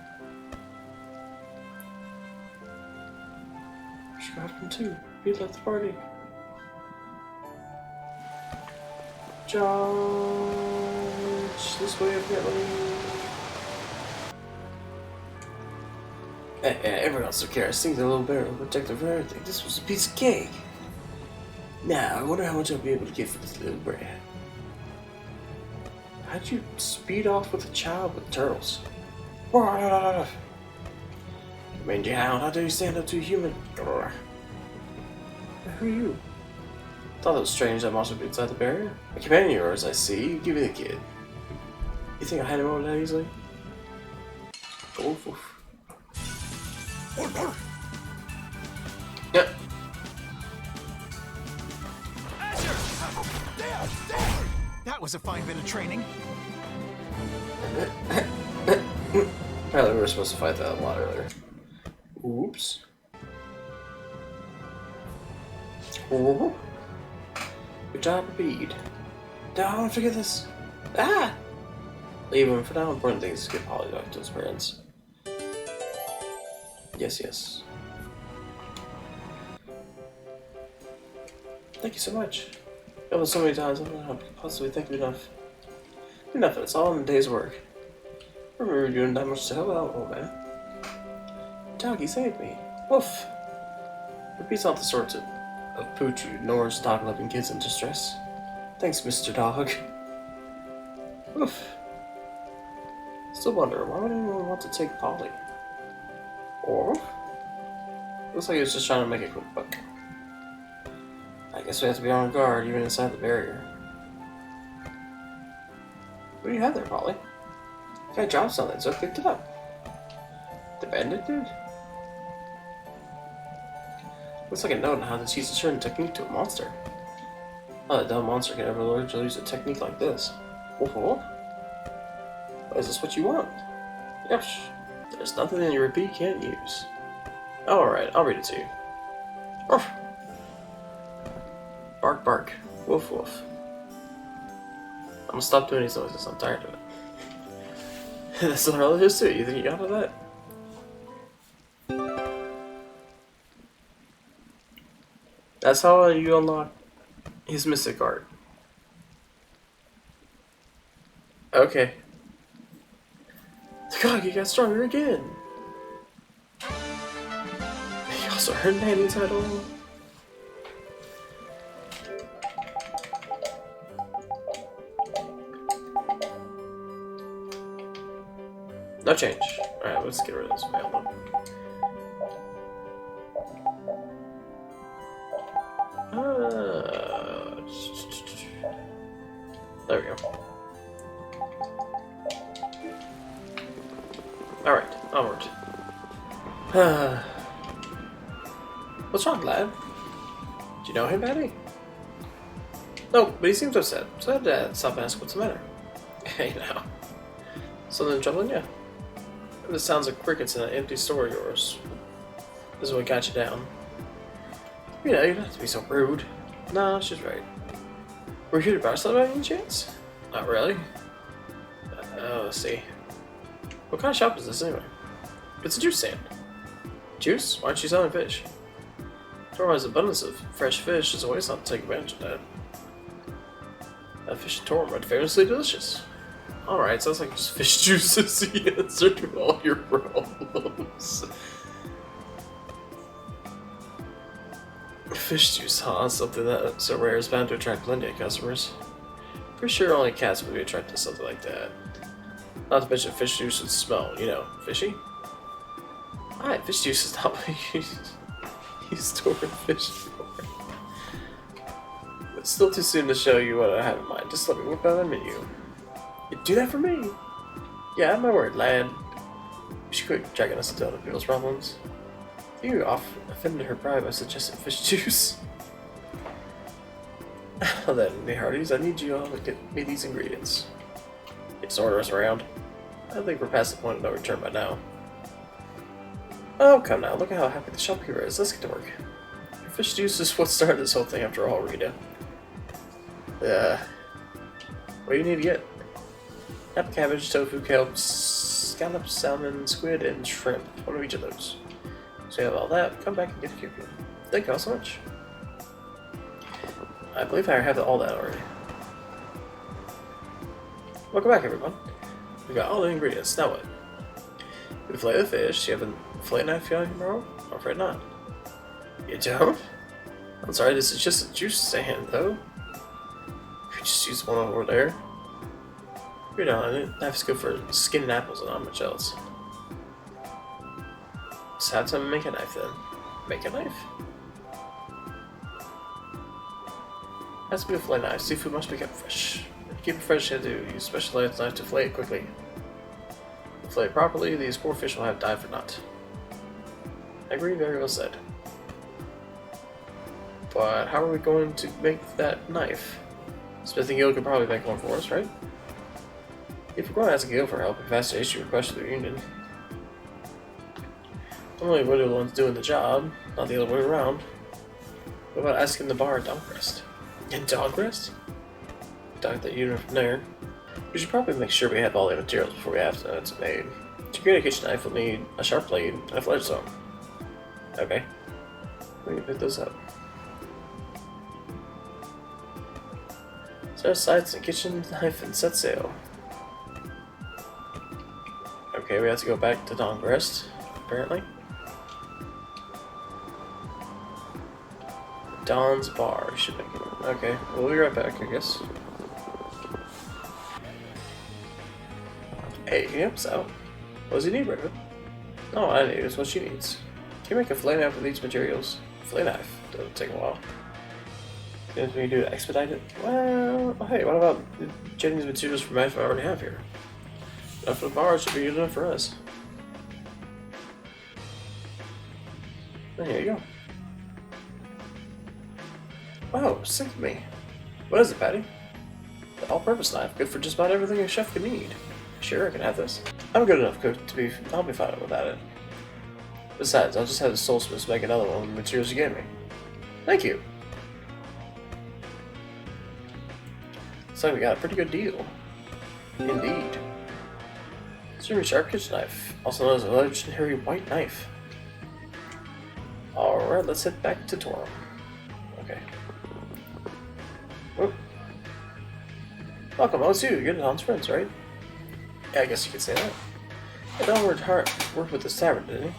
She got him too. He left the party. Charge! This way, apparently. Everyone's so careless. Think the little bear will protect her from everything. This was a piece of cake. Now, I wonder how much I'll be able to get for this little brat. How'd you speed off with a child with turtles? Mangy hound, how dare you stand up to a human? Who are you? Thought it was strange that monster would be inside the barrier. A companion of yours, I see. Give me the kid. You think I hand him over that easily? Oof, oof. Yep. That was a fine bit of training. Apparently we were supposed to fight that a lot earlier. Oops. Oh. Good job, Reed. Don't forget this. Ah! Leave him for now. Important thing is to get Polly back to his parents. Yes, yes. Thank you so much. It was so many times, I don't know how to possibly thank you enough. Enough, it's all in a day's work. I remember doing that much to help out, old man. Doggy saved me. Woof. Repeat's not the sort of pooch who ignores dog-loving kids in distress. Thanks, Mr. Dog. Woof. Still wonder, why would anyone want to take Polly? Or? Looks like he was just trying to make a quick buck. I guess we have to be on guard, even inside the barrier. What do you have there, Polly? I dropped something, so I picked it up. The bandit did? Looks like a note on how to teach a certain technique to a monster. Not a dumb monster can ever learn to use a technique like this. Oh, is this what you want? Yep. There's nothing in your repeat you can't use. Alright, I'll read it to you. Ruff. Bark, bark. Woof, woof. I'm gonna stop doing these noises, I'm tired of it. That's not all there is to it. You think you got all that? That's how you unlock his mystic art. Okay. God, you got stronger again. He also earned Nanny title. No change. Alright, let's get rid of this fail. There we go. Alright, onward. What's wrong, lad? Do you know him, Patty? No, but he seems upset, so I had to stop and ask what's the matter. Hey now. Something troubling you? This sounds like crickets in an empty store of yours. This is what got you down. You know, you don't have to be so rude. No, she's right. Were you here to buy something by any chance? Not really. Oh, let's see. What kind of shop is this anyway? It's a juice stand. Juice? Why aren't you selling fish? Torm's abundance of fresh fish is always not to take advantage of that. That fish in Torm are famously delicious. Alright, sounds like just fish juice is the answer to all your problems. Fish juice, huh? Something that's so rare is bound to attract plenty of customers. Pretty sure only cats would be attracted to something like that. Not to mention fish juice would smell, you know, fishy. Alright, fish juice is not what you store fish for. It's still too soon to show you what I have in mind. Just let me whip out a menu. You'd do that for me? Yeah, my word, lad. You should quit dragging us into other people's problems. You offended her pride by suggesting fish juice. Well then, me hearties, I need you all to get me these ingredients. Just order us around. I think we're past the point of no return by now. Oh, come now, look at how happy the shopkeeper is. Let's get to work. Your fish juice is what started this whole thing after all, Rita. What do you need to get? Apple cabbage, tofu, kelp, scallops, salmon, squid, and shrimp. One of each of those. So you have all that. Come back and get a coupon. Thank you all so much. I believe I have all that already. Welcome back, everyone. We got all the ingredients. Now what? We fillet the fish. You have a fillet knife on your roll? I'm afraid not. You don't? I'm sorry, this is just a juice stand, though. You could just use one over there. You're done. Knife's good for skinning apples and not much else. So how to make a knife then? Make a knife? Has to be a fillet knife. Seafood must be kept fresh. To keep it fresh, you have to use specialized knife to fillet it quickly. To fillet it properly, these poor fish will have died for naught. I agree, very well said. But how are we going to make that knife? Smith and Gill could probably make one for us, right? If we're going to ask Gill for help, if that's the issue, request the union. Normally we're the ones doing the job, not the other way around. What about asking the bar at Donkrest? In Donkrest? Dock that unit from there. We should probably make sure we have all the materials before we have to it's made. To create a kitchen knife, we'll need a sharp blade and a fledgestone. Okay. We can pick those up. Set sights and kitchen knife and set sail. Okay, we have to go back to Donkrest, apparently. Don's Bar should make it. Okay, we'll be right back, I guess. Hey, yep, so. What does he need, Raven? No, I need is what she needs. Can you make a fillet knife with these materials? Fillet knife. Doesn't take a while. What can you do to expedite it? Well, hey, what about getting these materials for knife I already have here? Enough for the bar should be good enough for us. And here you go. Wow, sick of me. What is it, Patty? The all-purpose knife, good for just about everything a chef could need. Sure, I can have this. I'm a good enough cook to be. I'll be fine without it. Besides, I'll just have the soulsmiths make another one with the materials you gave me. Thank you. Looks like we got a pretty good deal. Indeed. Extremely sharp kitchen knife, also known as a legendary white knife. Alright, let's head back to Torum. Okay. Whoop. Welcome, it's you. You're Don's friends, right? Yeah, I guess you could say that. Yeah, Don worked with this tavern, didn't he?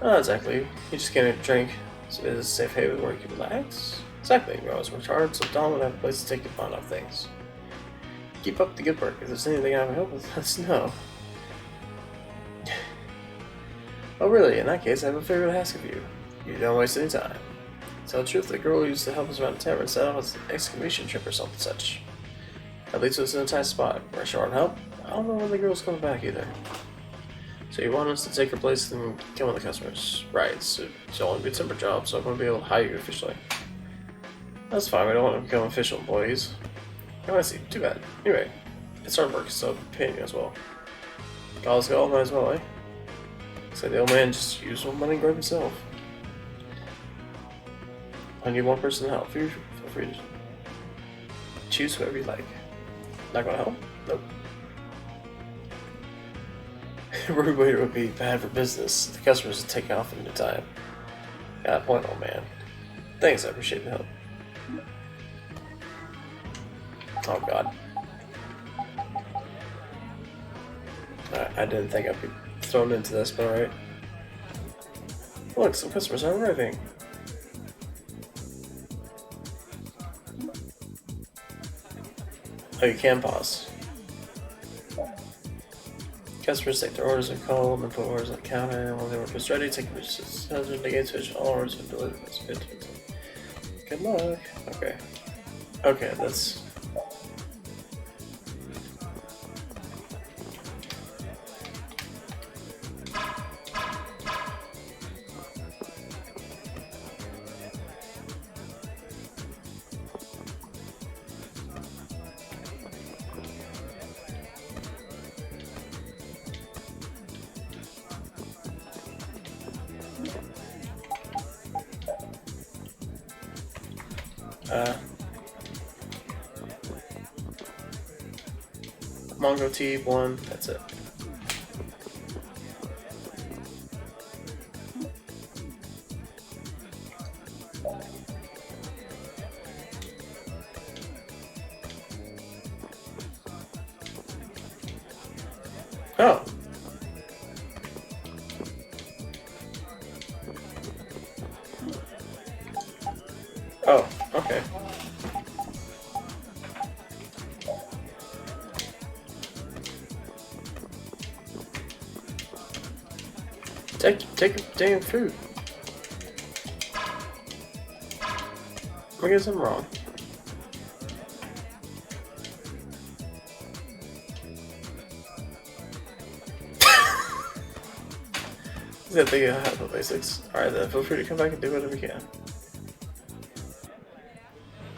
Not exactly. He just came here to drink, so it is a safe haven where you can relax. Exactly. We always worked hard, so Don would have a place to take your fun off things. Keep up the good work. If there's anything I can help with, let us know. Oh really? In that case, I have a favor to ask of you. You don't waste any time. Tell the truth, the girl who used to help us around the tavern set off an excavation trip or something such. That leads us in a tight spot. We're short on help. I don't know when the girl's coming back either. So you want us to take her place and kill the customers. Right, so it's only be a timber job, so I'm going to be able to hire you officially. That's fine, we don't want to become official employees. Oh, I see. Too bad. Anyway, it's our work, so paying you as well. Let's go, might as well, eh? So the old man just used one money and grabbed himself. I need one person to help. Feel free to choose whoever you like. Not gonna help? Nope. Rude waiter would be bad for business. The customers would take off in no time. Got a point, old man. Thanks, I appreciate the help. Oh god. I didn't think I'd be thrown into this, but alright. Look, some customers are arriving. Oh, you can pause. Customers take their orders and call them and put orders on the counter. While they work is ready, take the husband against which all orders have been delivered. Good luck. Okay. Okay, that's. Mongo tea, 1. That's it. Oh. Oh, okay. Take your damn food. I guess I'm wrong. I think I have the basics. Alright then, feel free to come back and do whatever you can.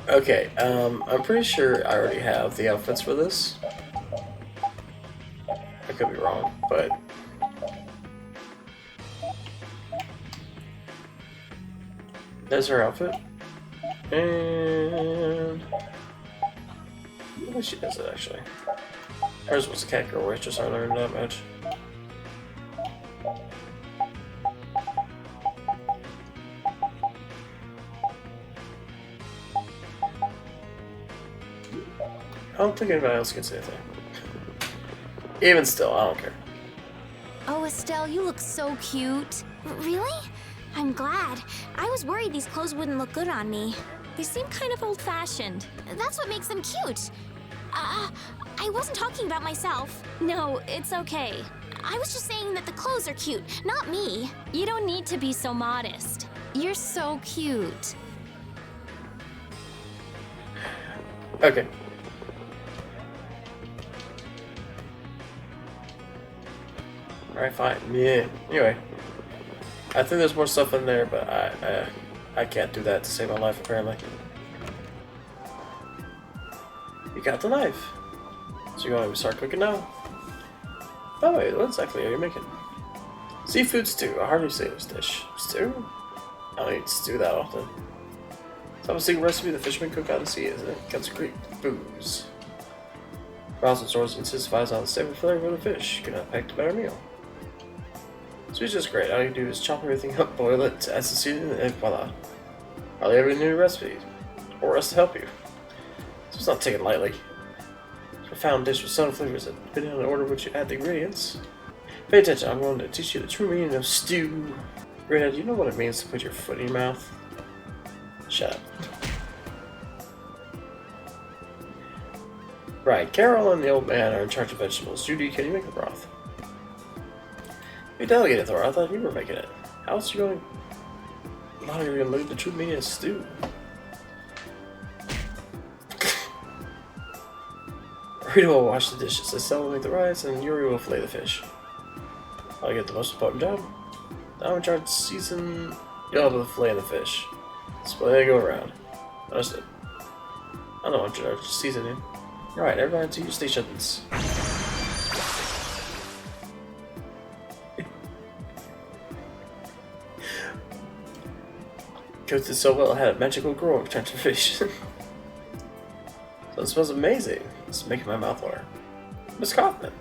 Okay, I'm pretty sure I already have the outfits for this. I could be wrong, but... There's her outfit. And... I think she does it, actually. Hers was a cat girl waitress, I learned that much. I don't think anybody else can say anything. Even still, I don't care. Oh, Estelle, you look so cute. Really? I'm glad. I was worried these clothes wouldn't look good on me. They seem kind of old-fashioned. That's what makes them cute. I wasn't talking about myself. No, it's okay. I was just saying that the clothes are cute, not me. You don't need to be so modest. You're so cute. Okay. Alright, fine. Yeah. Anyway. I think there's more stuff in there, but I can't do that to save my life, apparently. You got the knife. So you want to start cooking now? By the way, what exactly are you making? Seafood stew, a hearty sailor's dish. Stew? I don't eat stew that often. So a secret recipe the fishermen cook out to sea, isn't it? Consecrate booze. Browse and source intensifies on the savory flavor of the fish. You cannot pack a better meal. Sweet's just great. All you do is chop everything up, boil it, add some seasoning, and voila. Hardly ever new recipe, or us to help you. So it's not taken lightly. It's a profound dish with subtle flavors that, depending on the order in which you add the ingredients. Pay attention, I'm going to teach you the true meaning of stew. Rita, do you know what it means to put your foot in your mouth? Shut up. Right, Carol and the old man are in charge of vegetables. Judy, can you make the broth? You delegated, Thor. I thought you were making it. How else are you going? Now you're going to leave the true meaning of stew. Rita will wash the dishes, Estelle will make the rice, and Yuri will fillet the fish. I'll get the most important job. I'm in charge of season. You'll have the fillet and the fish. Split go around. Understood. I know I'm in charge of seasoning. Alright, everyone to your stations. Cooked it so well, it had a magical growing transformation. So it smells amazing. It's making my mouth water. Miss Kaufman,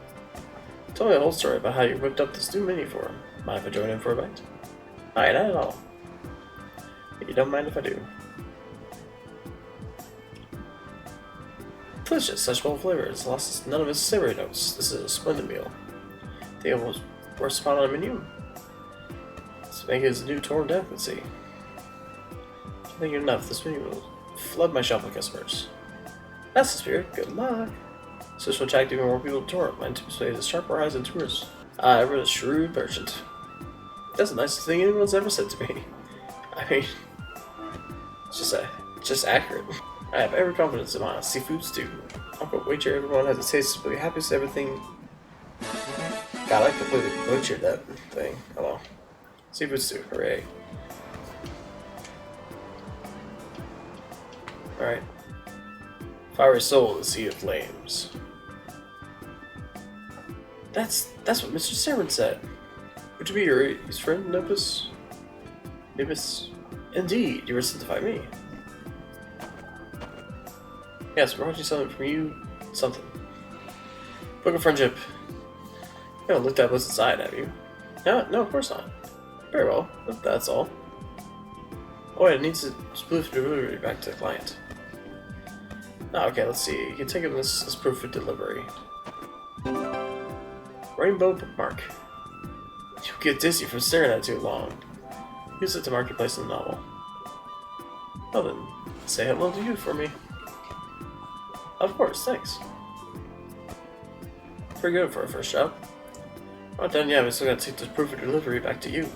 tell me the whole story about how you whipped up this new menu for him. Mind if I join in for a bite? Alright, not at all. You don't mind if I do. Delicious, such bold flavor. It's lost none of its savory notes. This is a splendid meal. The almost worst spot on the menu. Let's make it as a new Torn delicacy. I think enough. This menu will flood my shop with customers. That's the spirit. Good luck. So this will attract even more people to Torn. My anticipate is sharper eyes and tourists. Ever a shrewd merchant. That's the nicest thing anyone's ever said to me. I mean, it's just accurate. I have every confidence in my seafood stew. I'll go wager everyone has a taste to be happiest everything. God, I completely butchered that thing. Oh well. Seafood stew, hooray. Alright. Fiery soul in the sea of flames. That's what Mr. Sermon said. Would you be his friend, Nopus? Nibus? Indeed, you were sent to find me. Yes, we're watching something from you. Something. Book of Friendship. You haven't looked at what's inside, have you? No, of course not. Very well, that's all. Oh, it needs to split delivery back to the client. Oh, okay, let's see. You can take it as proof of delivery. Rainbow bookmark. You'll get dizzy from staring at it too long. Use it to mark your place in the novel. Well then, say hello to you for me. Of course, thanks. Pretty good for a first job. Not done yet, we still gotta take this proof of delivery back to you.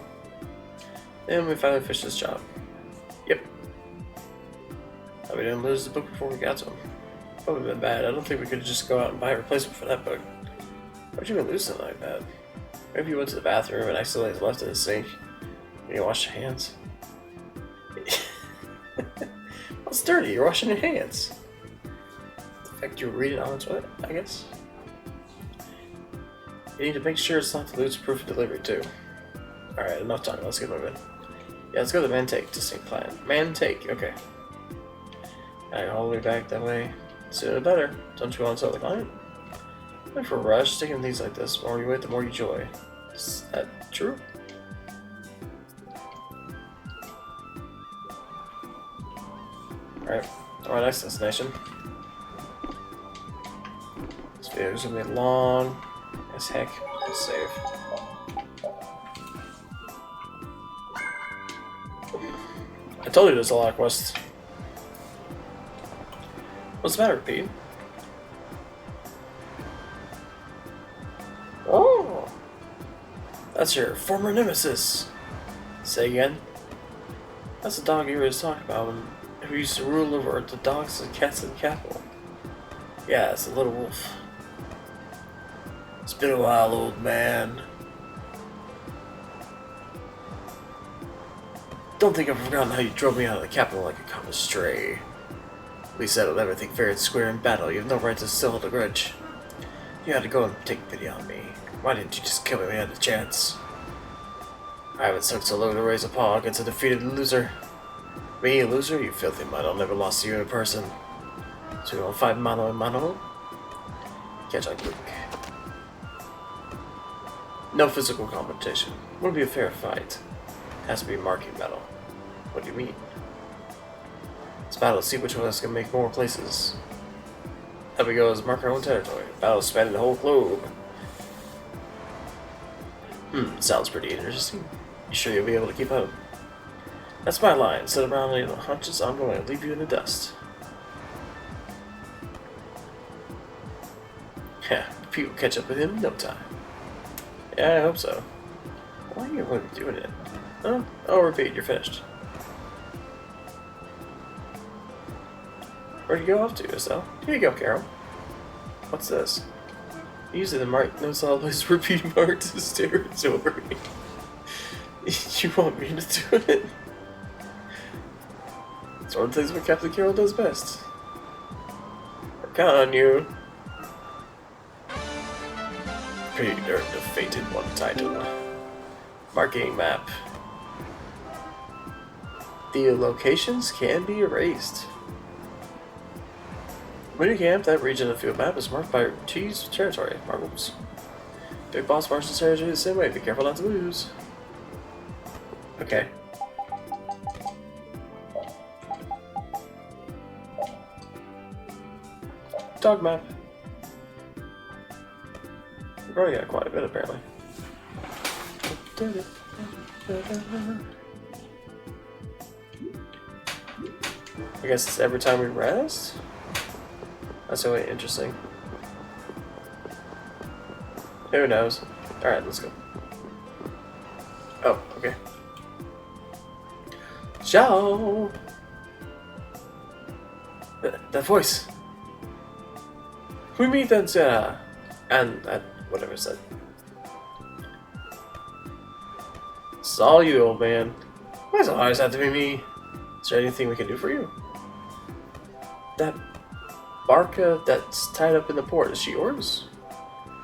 And we finally finished this job. Yep. We didn't lose the book before we got to him. That would have been bad. I don't think we could just go out and buy a replacement for that book. Why'd you even lose something like that? Maybe you went to the bathroom and accidentally left it in the sink. And you washed your hands. It's dirty, you're washing your hands. The fact you read it on the toilet, I guess. You need to make sure it's not the loose proof of delivery too. Alright, enough talking, let's get moving. Yeah, let's go to Mantake to sync plan. Mantake, okay. Alright, all the way back that way. Sooner the better. Don't you want to tell the client? Wait for a rush, taking things like this. The more you wait, the more you joy. Is that true? Alright, our next destination. This video is gonna be long as heck. Let's save. I told you there's a lot of quests. What's the matter, Pete? Oh! That's your former nemesis. Say again? That's the dog you were just talking about, who used to rule over the dogs and cats in the capital. Yeah, it's a little wolf. It's been a while, old man. Don't think I've forgotten how you drove me out of the capital like a common stray. At least settled everything fair and square in battle. You have no right to still hold a grudge. You had to go and take pity on me. Why didn't you just kill me when you had the chance? I haven't sunk so low to raise a paw against a defeated loser. Me, a loser? You filthy mud. I'll never lost to you in person. So you want to fight mano a mano? Catch on quick. No physical competition. Wouldn't be a fair fight. It has to be marking battle. What do you mean? It's battle to see which one of us can make more places. There we go, let's mark our own territory. Battle spanning the whole globe. Sounds pretty interesting. You sure you'll be able to keep up? That's my line. Sit around and hunches, I'm going to leave you in the dust. Yeah, people catch up with him in no time. Yeah, I hope so. Why are you going to be doing it? Oh, repeat, you're finished. Where'd you go off to, Estelle? Here you go, Carol. What's this? Usually the mark knows always repeat marks his territory. You want me to do it? It's one of the things what Captain Carol does best. I count on you. Pretty earned the fated one title. Marking map. The locations can be erased. When you camp, that region of the field map is marked by T's territory. Marbles. Big Boss marks his territory the same way. Be careful not to lose. Okay. Dog map. We've already got quite a bit, apparently. I guess it's every time we rest? That's really interesting. Who knows? Alright, let's go. Oh, okay. Ciao! That voice! We meet then, and whatever it said. It's all you, old man. Why does it always have to be me? Is there anything we can do for you? That barca that's tied up in the port, is she yours?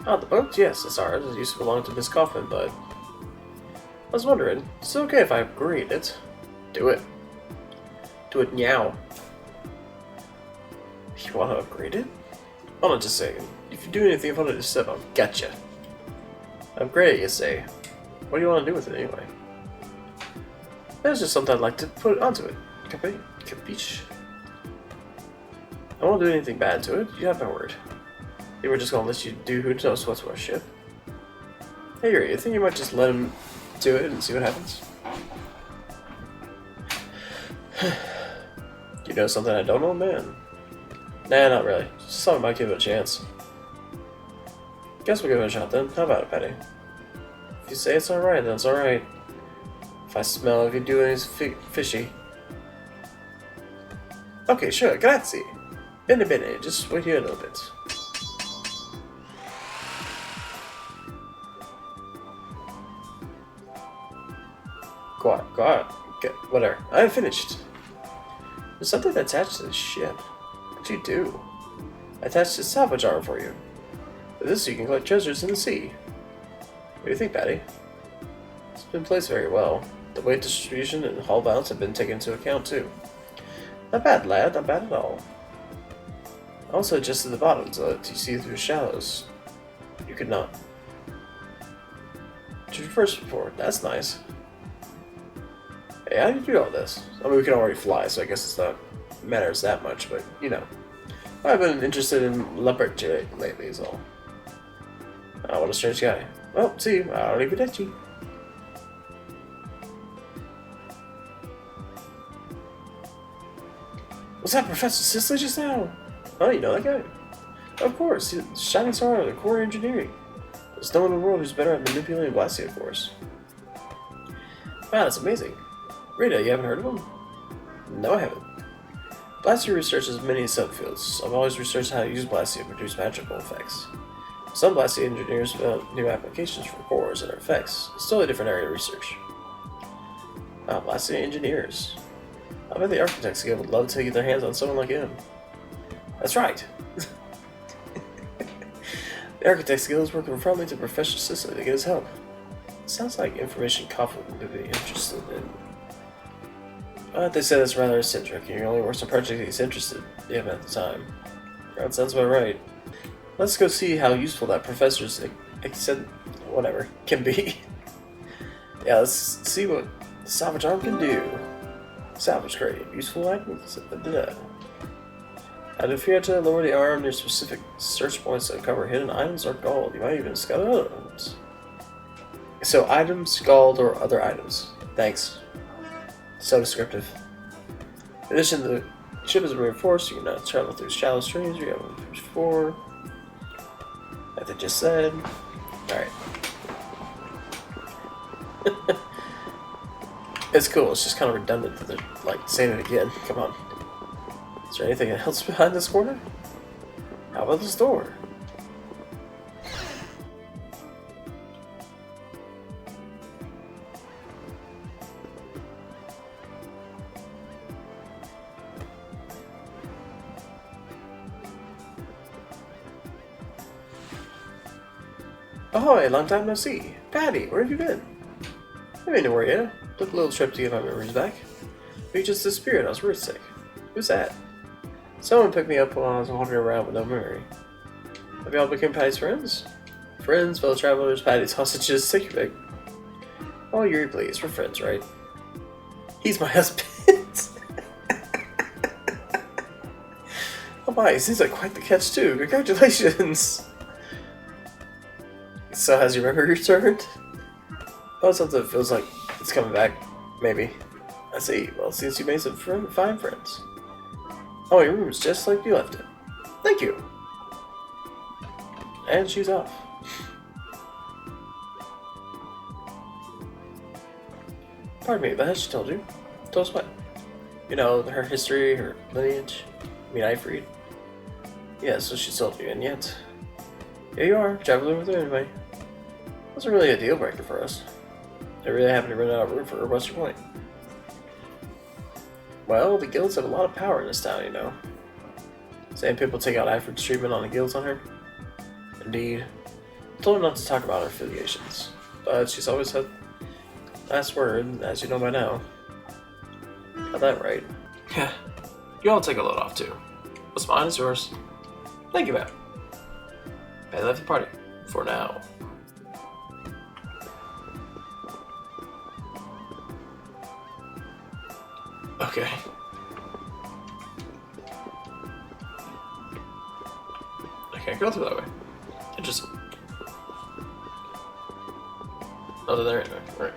Oh, the boat? Yes, it's ours. It used to belong to Miss Coffin, but I was wondering, is it okay if I upgrade it? Do it. Do it now. You want to upgrade it? Hold on just a second. If you do anything if I wanted to step on, gotcha. I'm great at you say. What do you want to do with it anyway? That's just something I'd like to put onto it. Capiche? I won't do anything bad to it. You have my word. They were just gonna let you do who knows what's to our ship. Hey, Yuri, you think you might just let him do it and see what happens? You know something I don't know, man? Nah, not really. Just thought I might give it a chance. Guess we'll give it a shot then. How about it, Petty? If you say it's alright, then it's alright. If I smell if you do anything fishy. Okay, sure, grazie. Bene bene, just wait here a little bit. Go out. Okay, whatever. I'm finished. There's something attached to this ship. What'd you do? I attached a salvage arm for you. With this, you can collect treasures in the sea. What do you think, Patty? It's been placed very well. The weight distribution and hull balance have been taken into account, too. Not bad, lad. Not bad at all. I also adjusted the bottom so that you see through the shallows. You could not. Traverse before. That's nice. Hey, how do you do all this? I mean, we can already fly, so I guess it's not matters that much, but, you know. I've been interested in leopard lately is all. Oh, what a strange guy. Well, see, arrivederci. Was that Professor Sisley just now? Oh, you know that guy? Of course, he's the shining star of the core engineering. There's no one in the world who's better at manipulating Blastia, of course. Wow, that's amazing. Rita, you haven't heard of him? No, I haven't. Blastia researches many subfields. I've always researched how to use Blastia to produce magical effects. Some Blastia engineers develop new applications for cores and their effects. It's still a different area of research. Wow, Blastia engineers. I bet the Architects Guild would love to get their hands on someone like him. That's right. The Architects Guild is working friendly to Professor Sisley to get his help. Sounds like information Coughlin would be interested in. They said it's rather eccentric. He only works on projects he's interested in at the time. That sounds about right. Let's go see how useful that professor's whatever can be. Yeah, let's see what the salvage arm can do. Salvage crate, useful items. I'd fear to lower the arm near specific search points to uncover hidden items or gold. You might even discover other items. So items, gold, or other items. Thanks. So descriptive. In addition, the ship is reinforced. You cannot travel through shallow streams. You have before. Like they just said. Alright. It's cool. It's just kind of redundant that they're like saying it again. Come on. Is there anything else behind this corner? How about this door? Ahoy, long time no see. Patty, where have you been? I mean, where you? Took a little trip to get my memories back. You just disappeared. I was worried sick. Who's that? Someone picked me up while I was wandering around with no memory. Have you all become Patty's friends? Friends, fellow travelers, Patty's hostages, take your pick. Oh, Yuri, please. We're friends, right? He's my husband. Oh my, he seems like quite the catch too. Congratulations. So has your memory returned? Oh, something that feels like it's coming back. Maybe. I see. Well, since you made some fine friends. Oh, your room is just like you left it. Thank you. And she's off. Pardon me, but has she told you? Told us what? You know, her history, her lineage. I mean, Ifrid. Yeah, so she told you, and yet... Here you are, traveling with her anyway. Wasn't really a deal breaker for us. They really happened to run out of room for her. What's your point? Well, the guilds have a lot of power in this town, you know. Saying people take out Ifrid's treatment on the guilds on her. Indeed. I told her not to talk about her affiliations, but she's always had last word, as you know by now. Got that right. Yeah. You all take a load off too. What's mine is yours. Thank you, Matt. I left the party. For now. Okay. I can't go through that way. Interesting. Oh, they're there anyway. Alright.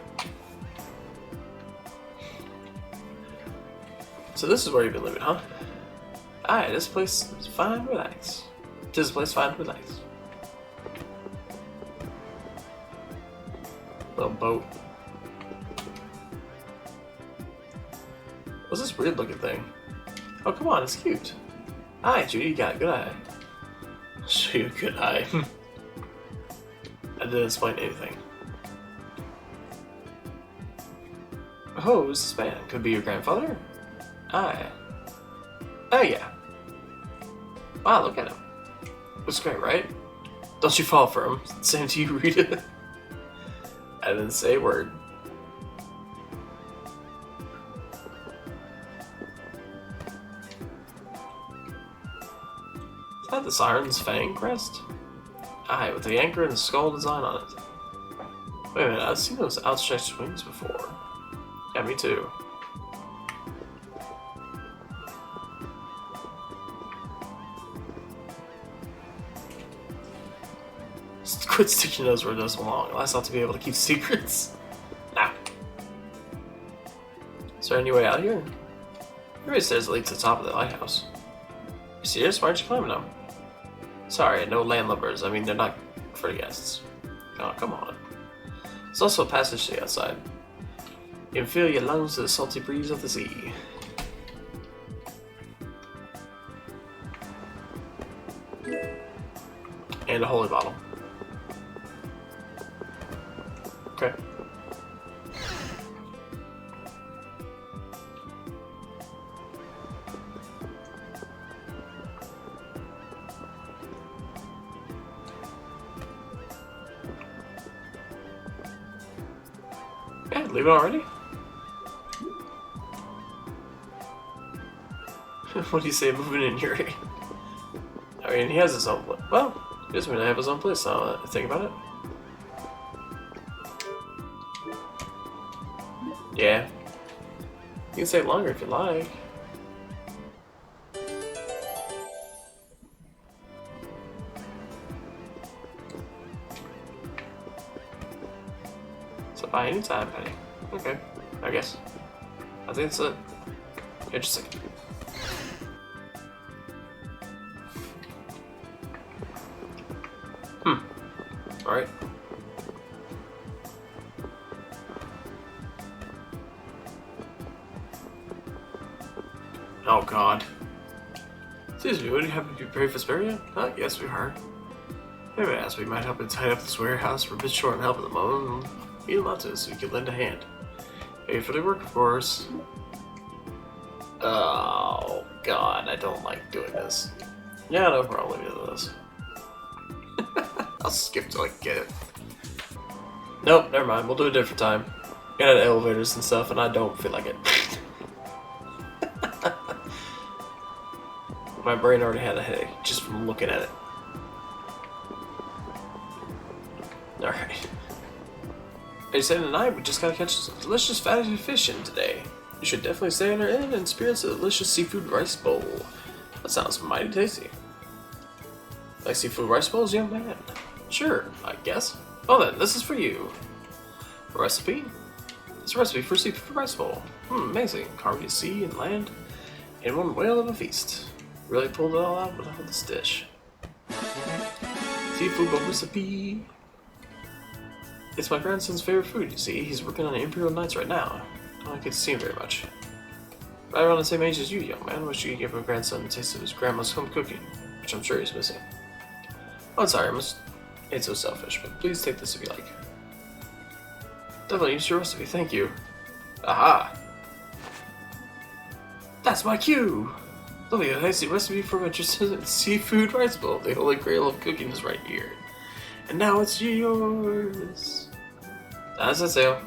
So this is where you've been living, huh? Aye, this place is fine, relax. This place fine, relax. Little boat. What's this weird looking thing? Oh, come on, it's cute. Aye, Judy, you got a good eye. I'll show you a good eye. I didn't explain anything. Oh, who's this man? Could be your grandfather? Aye. Oh, yeah. Wow, look at him. Looks great, right? Don't you fall for him. Same to you, Rita. I didn't say a word. Is that the Siren's Fang crest? Aye, with the anchor and the skull design on it. Wait a minute, I've seen those outstretched wings before. Yeah, me too. Quit sticking your nose where it doesn't belong. That's not to be able to keep secrets. Nah. Is there any way out here? Everybody says it leads to the top of the lighthouse. You serious? Why aren't you climbing them? Sorry, no landlubbers. I mean, they're not for the guests. Oh, come on. There's also a passage to the outside. You can feel your lungs to the salty breeze of the sea. And a holy bottle. Okay. Yeah, leave it already? What do you say moving in here? I mean, he has his own place. Well, he doesn't really have his own place now that I think about it. Yeah. You can stay longer if you like. So by any time, Penny. Okay, I guess. I think that's it. Interesting. Alright. Oh god. Excuse me, would you happen to be prepared for Vesperia? Yes, we are. Maybe I asked we might help tie up this warehouse. We're a bit short on help at the moment. We need lots of this so we could lend a hand. Pay for the work, of course. Oh god, I don't like doing this. Yeah, no problem with this. I'll skip till I get it. Nope, never mind. We'll do it a different time. We got elevators and stuff, and I don't feel like it. My brain already had a headache just from looking at it. Alright. They said tonight we just gotta catch some delicious fatty fish in today. You should definitely stay in our inn and experience a delicious seafood rice bowl. That sounds mighty tasty. Like seafood rice bowls, young man? Sure, I guess. Oh then, this is for you. A recipe? It's a recipe for seafood rice bowl. Amazing. Carving the sea and land in one whale of a feast. Really pulled it all out with this dish. Seafood bowl recipe. It's my grandson's favorite food, you see. He's working on the Imperial Knights right now. I don't get to see him very much. Right around the same age as you, young man. Wish you could give my grandson a taste of his grandma's home cooking, which I'm sure he's missing. Oh, sorry, it's so selfish, but please take this if you like. Definitely use your recipe, thank you. Aha! That's my cue! Lovely, a tasty recipe for my seafood rice bowl. The holy grail of cooking is right here. And now it's yours! That's a sale.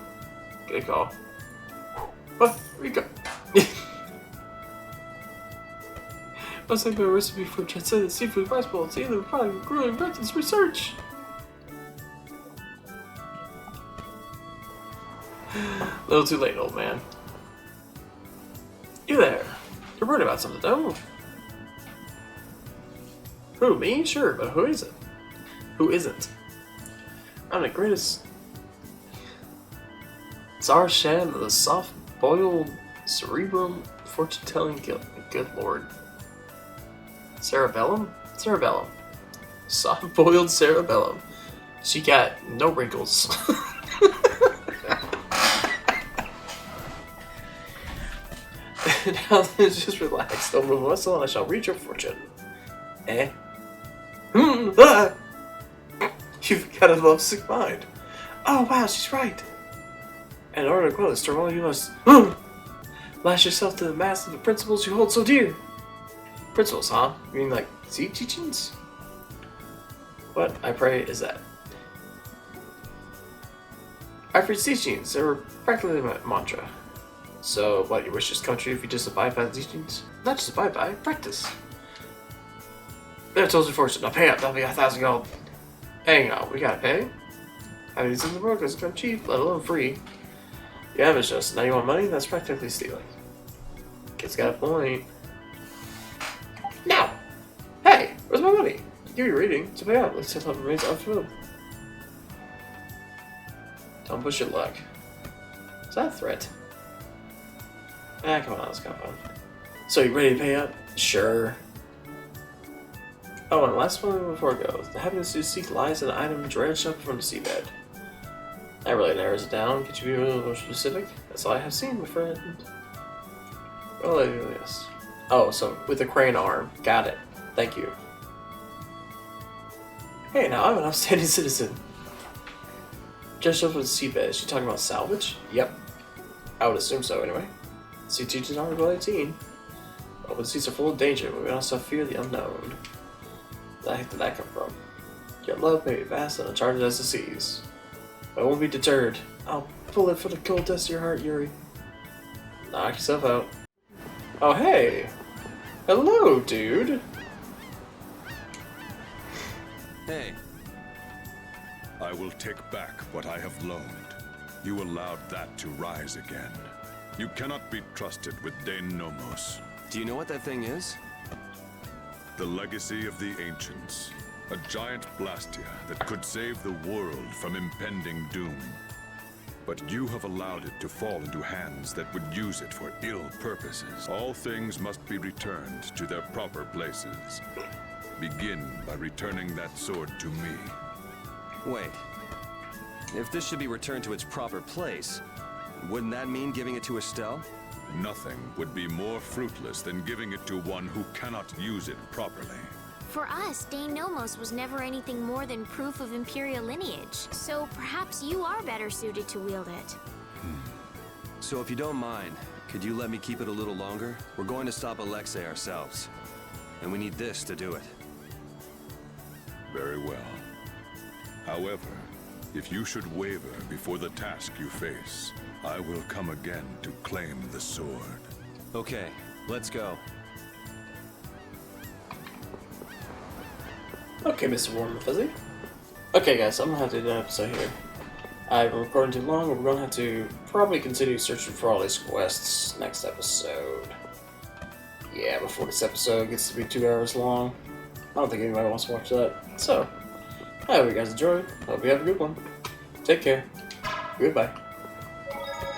Good call. What? Where you go? Let's make a recipe for transcendent seafood rice bowl. It's either probably really worth this research. A little too late, old man. You there? You're worried about something, don't you? Who, me? Sure, but who is it? Who isn't? I'm the greatest Tsar Shan of the soft-boiled cerebrum fortune-telling guild. Good lord. Cerebellum? Cerebellum. Soft-boiled cerebellum. She got no wrinkles. Now just relax, don't move a muscle, and I shall reach your fortune. Eh? You've got a lovesick mind. Oh wow, she's right. In order to grow this turmoil, you must lash yourself to the mass of the principles you hold so dear. Principles, huh? You mean like sea teachings? What, I pray, is that? I preach teachings. They were practically my mantra. So, what, your wish is come true if you just abide by the teachings? Not just abide by, practice. There, told you fortune. Now pay up, that'll be 1,000 gold. Hang on, we gotta pay? Having these in the world doesn't come cheap, let alone free. Yeah, it's just, now you want money? That's practically stealing. Kid's got a point. Now! Hey, where's my money? Give you a reading to pay out. Let's see how it remains unfulfilled. Don't push your luck. Is that a threat? Ah, come on, let's go fun. So, you ready to pay up? Sure. Oh, and last one before it goes. The happiness you seek lies in an item drenched up from the seabed. That really narrows it down. Could you be a little more specific? That's all I have seen, my friend. Well, yes. Oh, so with a crane arm. Got it. Thank you. Hey, now I'm an upstanding citizen. Just over the seabed. Is she talking about salvage? Yep. I would assume so, anyway. Sea teaches Article 18. Open seas are full of danger, but we also fear the unknown. Where the heck did that come from? Your love may be vast and uncharted as the seas. But I won't be deterred. I'll pull it for the cold dust of your heart, Yuri. Knock yourself out. Oh, hey! Hello, dude! Hey. I will take back what I have loaned. You allowed that to rise again. You cannot be trusted with Dane Nomos. Do you know what that thing is? The legacy of the ancients. A giant Blastia that could save the world from impending doom. But you have allowed it to fall into hands that would use it for ill purposes. All things must be returned to their proper places. Begin by returning that sword to me. Wait. If this should be returned to its proper place, wouldn't that mean giving it to Estelle? Nothing would be more fruitless than giving it to one who cannot use it properly. For us, Dane Nomos was never anything more than proof of Imperial lineage, so perhaps you are better suited to wield it. So if you don't mind, could you let me keep it a little longer? We're going to stop Alexei ourselves, and we need this to do it. Very well. However, if you should waver before the task you face, I will come again to claim the sword. Okay, let's go. Okay, Mr. Warm and Fuzzy. Okay, guys, I'm gonna have to do an episode here. I've been recording too long, and we're gonna have to probably continue searching for all these quests next episode. Yeah, before this episode gets to be 2 hours long. I don't think anybody wants to watch that. So, I hope you guys enjoyed. Hope you have a good one. Take care. Goodbye.